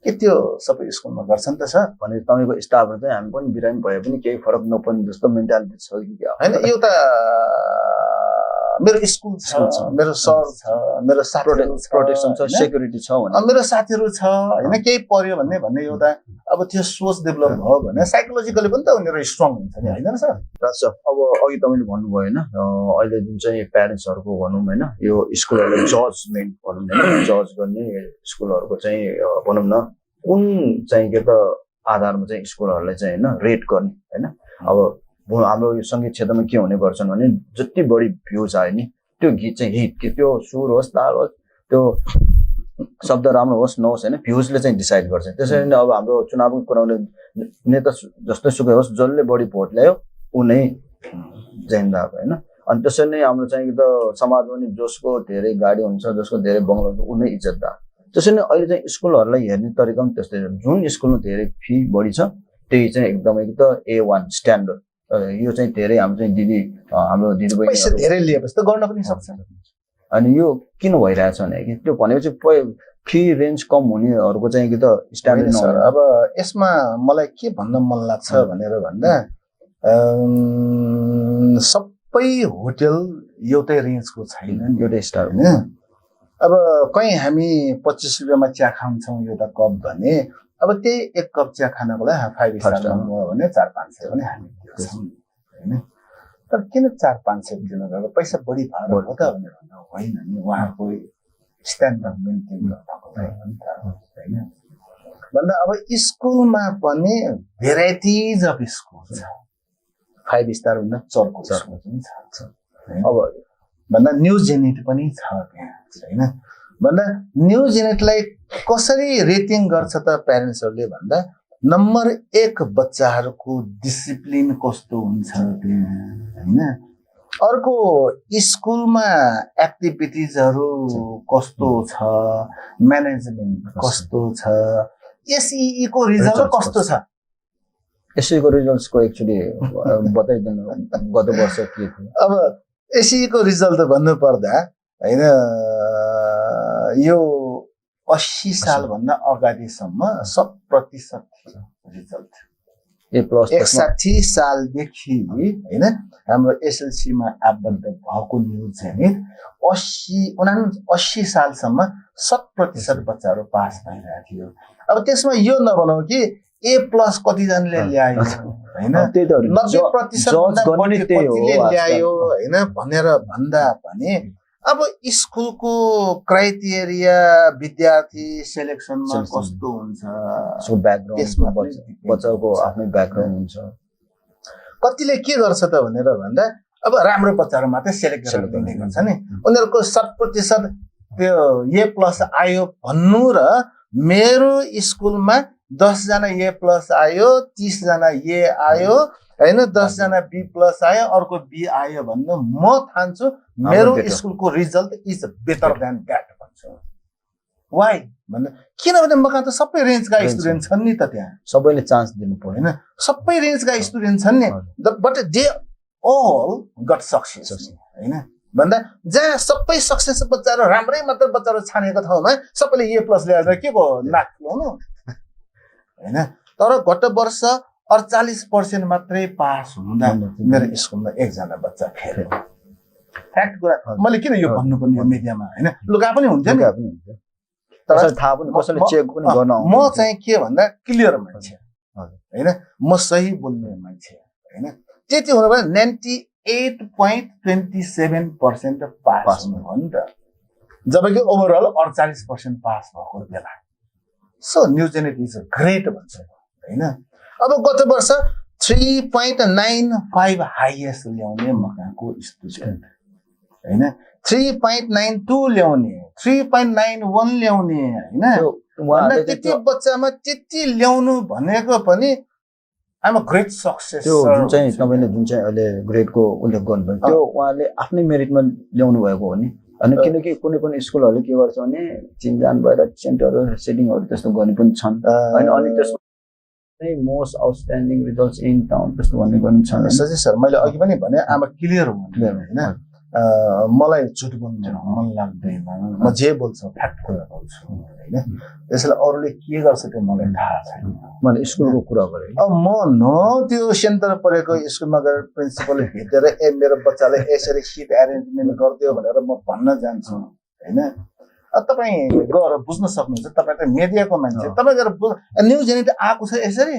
Speaker 6: के त्यो सबै स्कुलमा गर्छन् त सर
Speaker 5: भने तपाईँको स्टाफहरू चाहिँ हामी पनि बिरामी भए पनि केही फरक नपर्ने जस्तो मेन्टालिटी छ कि
Speaker 6: होइन एउटा मेरो स्कुल छ मेरो सर छ मेरो साथीहरू
Speaker 5: प्रोटेक्सन छ सेक्युरिटी छ भने
Speaker 6: मेरो साथीहरू छ होइन केही पर्यो भन्ने एउटा अब त्यो सोच डेभलप भयो भने साइकोलोजिकली पनि त उनीहरू स्ट्रङ हुन्छ नि होइन सर
Speaker 5: अब अघि तपाईँले भन्नुभयो होइन अहिले जुन चाहिँ प्यारेन्ट्सहरूको भनौँ होइन यो स्कुलहरूलाई जजमेन्ट भनौँ होइन जज गर्ने स्कुलहरूको चाहिँ भनौँ न कुन चाहिँ के त आधारमा चाहिँ स्कुलहरूलाई चाहिँ होइन रेट गर्ने होइन अब हाम्रो यो सङ्गीत क्षेत्रमा के हुने गर्छन् भने जति बढी भ्युज आयो नि त्यो गीत चाहिँ हिट कि त्यो सुर होस् ताल होस् त्यो शब्द राम्रो होस् नहोस् होइन भ्युजले चाहिँ डिसाइड गर्छ त्यसरी नै अब हाम्रो चुनावको कुराले नेता जस्तो सुकै होस् जसले बढी भोट ल्यायो ऊ नै जिन्दा अब होइन अनि त्यसरी नै हाम्रो चाहिँ त समाजमा नि जसको धेरै गाडी हुन्छ जसको धेरै बङ्गला हुन्छ ऊ नै इज्जतदार त्यसरी नै अहिले चाहिँ स्कुलहरूलाई हेर्ने तरिका पनि त्यस्तै जुन स्कुलमा धेरै फी बढी छ त्यही चाहिँ एकदमै त A1 स्ट्यान्डर्ड यो चाहिँ धेरै हाम्रो चाहिँ हाम्रो दिदीबहिनी
Speaker 6: धेरै लिएपछि त गर्न पनि सक्छ
Speaker 5: अनि यो किन भइरहेछ भने कि त्यो भनेपछि फी रेन्ज कम हुनेहरूको चाहिँ कि त स्ट्यान्डर्ड
Speaker 6: सर अब यसमा मलाई के भन्न मन लाग्छ भनेर भन्दा सबै होटल एउटै रेन्जको छैन
Speaker 5: एउटै स्टार
Speaker 6: होइन अब कहीँ हामी 25 रुपियाँमा चिया खान्छौँ एउटा कप भने अब त्यही 1 कप चिया खानको लागि 5 स्टार भन्नुभयो भने 400-500 भने हामी होइन तर किन 400-500 दिनु गएको पैसा बढी भएर हो त भनेर भन्दा होइन नि उहाँको स्ट्यान्डर्ड मेन्टेन गर्नको लागि हो नि त होइन भन्दा अब स्कुलमा पनि भेराइटिज अफ स्कुल छ 5 स्टार भन्दा चर्को स्कुल पनि छ अब भन्दा न्यू जेनेट पनि छ त्यहाँ होइन भन्दा न्यू जेनेटलाई कसरी रेटिङ गर्छ त प्यारेन्ट्सहरूले भन्दा नम्बर 1 बच्चाहरूको डिसिप्लिन कस्तो हुन्छ त्यहाँ होइन अर्को स्कुलमा एक्टिभिटिजहरू कस्तो छ म्यानेजमेन्ट कस्तो छ एसई को रिजल्ट कस्तो छ
Speaker 5: एसई को रिजल्ट्सको एक्चुअली बताइदिनु गत वर्ष के थियो
Speaker 6: अब एसई को रिजल्ट भन्नु पर्दा हैन यो 80 साल भन्दा अगाडिसम्म 100% रिजल्ट
Speaker 5: A+
Speaker 6: 61 सालदेखि हैन हाम्रो एसएलसी मा आबद्ध भएको न्युज चाहिँ 80 सालसम्म 100% बच्चाहरू पास भइरहेको थियो अब त्यसमा यो नभनौ कि A+ कति जनाले ल्यायो हैन 90% भन्दा बढी कतिले ल्यायो हैन भनेर भन्दा पनि अब स्कुलको क्राइटेरिया विद्यार्थी सेलेक्सनमा कस्तो हुन्छ
Speaker 5: सो ब्याकग्राउन्ड बच्चाको आफ्नै ब्याकग्राउन्ड हुन्छ
Speaker 6: कतिले के गर्छ त भनेर भन्दा अब राम्रो बच्चाहरू मात्रै सेलेक्ट गरेर दिने गर्छ नि उनीहरुको 100% त्यो A+ आयो भन्नु र मेरो स्कुलमा 10 जना A+ आयो 30 जना A आयो हैन 10 जना B+ आयो अर्को B आयो भन्नु म ठान्छु मेरो स्कुलको result is better than that भन्छु व्हाई भन्नु किनभने मका त सबै रेन्जका स्टुडेन्ट छन् नि त त्यहाँ
Speaker 5: सबैले चान्स दिनु पर्यो
Speaker 6: हैन सबै रेन्जका स्टुडेन्ट छन् नि but they all got success हैन भन्दा जहाँ सबै सक्सेस बच्चाहरु राम्रै मात्र बच्चाहरु छानेको ठाउँमा सबैले A+ ल्याएर के को नाक लाउनु हैन तर गत वर्ष 48% मात्रै पास हुँदा मेरो स्कुलमा एकजना बच्चा फेल फ्याक्ट कुरा मैले किन यो भन्नुपर्ने यो मिडियामा होइन लुगा पनि हुन्छ नि
Speaker 5: कसैले थाहा पनि कसैले चेक पनि गर्न
Speaker 6: म चाहिँ के भन्दा क्लियर मान्छे होइन म सही बोल्ने मान्छे होइन त्यति हुनु भयो 98.27% पास हुनु हो नि त जबकि ओभरअल 48% पास भएको बेला so news Janet is great भन्छ होइन अब गत वर्ष 3.95 हाइएस्ट ल्याउने मकाको स्टुडेन्ट होइन 3.92 ल्याउने 3.91 ल्याउने होइन त्यति बच्चामा त्यति ल्याउनु भनेको पनि आइम अ ग्रेट सक्सेस
Speaker 5: त्यो जुन चाहिँ तपाईँले जुन चाहिँ अहिले ग्रेडको उल्लेख गर्नुभयो त्यो उहाँले आफ्नै मेरिटमा ल्याउनु भएको हो नि अनि किनकि कुनै पनि स्कुलहरूले के गर्छ भने चिनजान भएर सेन्टरहरू सेटिङहरू त्यस्तो गर्ने पनि छन् होइन अनि त्यसमा चाहिँ most outstanding results in town त्यस्तो भन्ने गर्नु छ
Speaker 6: सजिलो सर मैले अघि पनि भने आमा क्लियर हो होइन मलाई झुट बोल्नु मन लाग्दैन म जे बोल्छु फ्याक्ट कुरा बोल्छु होइन त्यसैले अरूले के गर्छ त्यो मलाई थाहा छैन
Speaker 5: मैले स्कुलको कुरा गरेँ
Speaker 6: अब म न त्यो सेन्टर परेको स्कुलमा गएर प्रिन्सिपलले भेटेर मेरो बच्चालाई यसरी सिट एरेन्जमेन्ट गरिदियो भनेर म भन्न जान्छु होइन तपाईँ गएर बुझ्न सक्नुहुन्छ तपाईँ त मिडियाको मान्छे तपाईँ गएर न्युज जेनेट आएको छ यसरी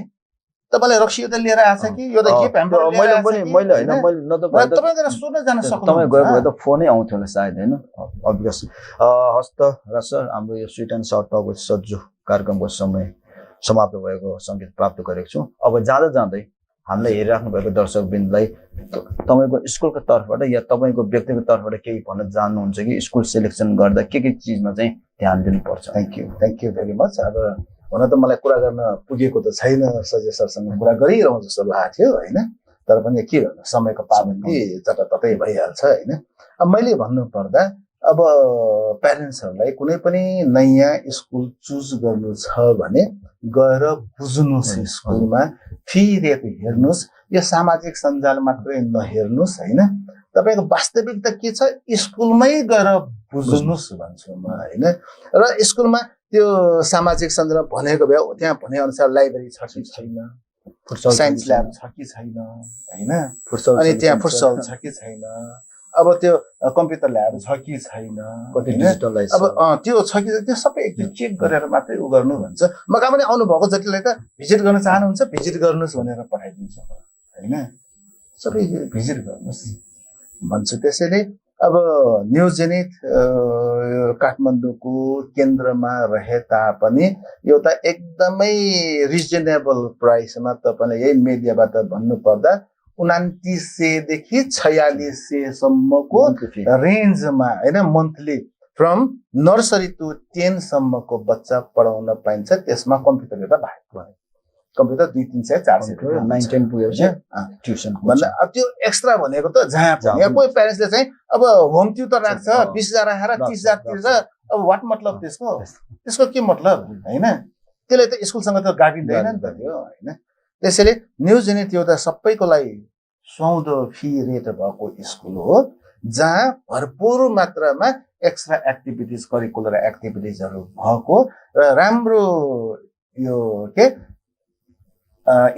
Speaker 6: तपाईँले रक्सी त लिएर आएको छ कि यो त के प्याम्पर
Speaker 5: मैले होइन मैले न त
Speaker 6: तपाईँ गएर सोध्न जान सक्नुहुन्छ
Speaker 5: तपाईँ गएको भए त फोनै आउँथ्यो होला सायद होइन अभियस हस्त र सर हाम्रो यो sweet and short talk with Sajju कार्यक्रमको समय समाप्त भएको सङ्केत प्राप्त गरेको छु अब जाँदा जाँदै हामीलाई हेरिराख्नु भएको दर्शकवृन्दलाई तपाईँको स्कुलको तर्फबाट या तपाईँको व्यक्तिगत तर्फबाट केही भन्न चाहनुहुन्छ कि स्कुल सेलेक्सन गर्दा के चिजमा चाहिँ ध्यान दिनुपर्छ
Speaker 6: थ्याङ्क यू भेरी मच अब हुन त मलाई कुरा गर्न पुगेको त छैन सजय सरसँग कुरा गरिरहँ जस्तो लागेको थियो होइन तर पनि के गर्नु समयको पाबन्दी जताततै भइहाल्छ होइन अब मैले भन्नुपर्दा अब प्यारेन्ट्सहरूलाई कुनै पनि नयाँ स्कुल चुज गर्नु छ भने गएर बुझ्नुहोस् स्कुलमा फी रेट हेर्नुहोस् यो सामाजिक सञ्जाल मात्रै नहेर्नुहोस् होइन तपाईँको वास्तविकता के छ स्कुलमै गएर बुझ्नुहोस् भन्छु म होइन र स्कुलमा त्यो सामाजिक सञ्जाल भनेको भए त्यहाँ भने अनुसार लाइब्रेरी छ कि छैन साइन्स ल्याब छ कि छैन होइन अनि त्यहाँ फुटसल छ कि छैन अब त्यो कम्प्युटर ल्याब छ कि छैन अब त्यो छ कि त्यो सबै एकदिन चेक गरेर मात्रै उ गर्नु भन्छ म कहाँ पनि आउनुभएको जतिलाई त भिजिट गर्न चाहनुहुन्छ भिजिट गर्नुहोस् भनेर पठाइदिन्छु होइन सबै भिजिट गर्नुहोस् भन्छु त्यसैले अब न्युज जेनेट काठमाडौँको केन्द्रमा रहे तापनि एउटा एकदमै रिजनेबल प्राइसमा तपाईँले यही मिडियाबाट भन्नुपर्दा 2900 देखि 4600 सम्मको रेन्जमा होइन मन्थली फ्रम नर्सरी टु 10 सम्मको बच्चा पढाउन पाइन्छ त्यसमा कम्प्युटर एउटा बाहेक कम्प्युटर 200-300-400
Speaker 5: 9-10 पुगेपछि ट्युसन
Speaker 6: भन्दा अब त्यो एक्स्ट्रा भनेको त जहाँ यहाँ कोही प्यारेन्ट्सले चाहिँ अब होम ट्युटर राख्छ 20,000 राखेर 30,000 तिर्छ अब वाट मतलब त्यसको के मतलब होइन त्यसले त स्कुलसँग त गाभिँदैन नि त त्यो होइन त्यसैले न्युज जेनेट एउटा सबैको लागि सुहाउँदो फी रेट भएको स्कुल हो जहाँ भरपुर मात्रामा एक्स्ट्रा एक्टिभिटिज करिकुलर एक्टिभिटिजहरू भएको र राम्रो यो के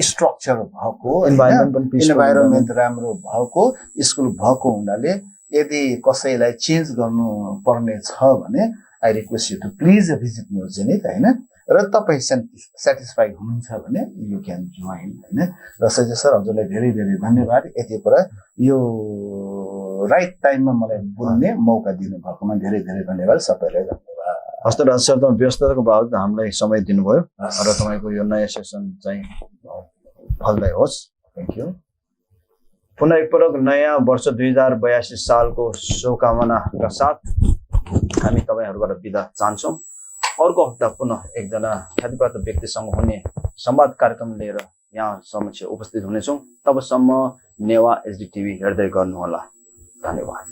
Speaker 6: स्ट्रक्चर भएको इन्भाइरोमेन्ट राम्रो भएको स्कुल भएको हुनाले यदि कसैलाई चेन्ज गर्नु पर्ने छ भने I request you to please visit news Janet होइन र तपाईँ सेटिस्फाई हुनुहुन्छ भने यु क्यान जोइन होइन र सजय सर हजुरलाई धेरै धेरै धन्यवाद यति कुरा यो राइट टाइममा मलाई बोल्ने मौका दिनुभएकोमा धेरै धेरै धन्यवाद सबैलाई धन्यवाद
Speaker 5: हस्त राज सर तपाईँ व्यस्तताको बावजुद हामीलाई समय दिनुभयो र तपाईँको यो नयाँ सेसन चाहिँ फलदायी होस् थ्याङ्क यू पुनः एकपटक नयाँ वर्ष 2082 सालको शुभकामनाका साथ हामी तपाईँहरूबाट बिदा चाहन्छौँ अर्को हप्ता पुनः एकजना ख्यातिप्राप्त व्यक्तिसँग हुने संवाद कार्यक्रम लिएर यहाँ समक्ष उपस्थित हुनेछौँ तबसम्म नेवा एचडी टिभी हेर्दै गर्नुहोला धन्यवाद।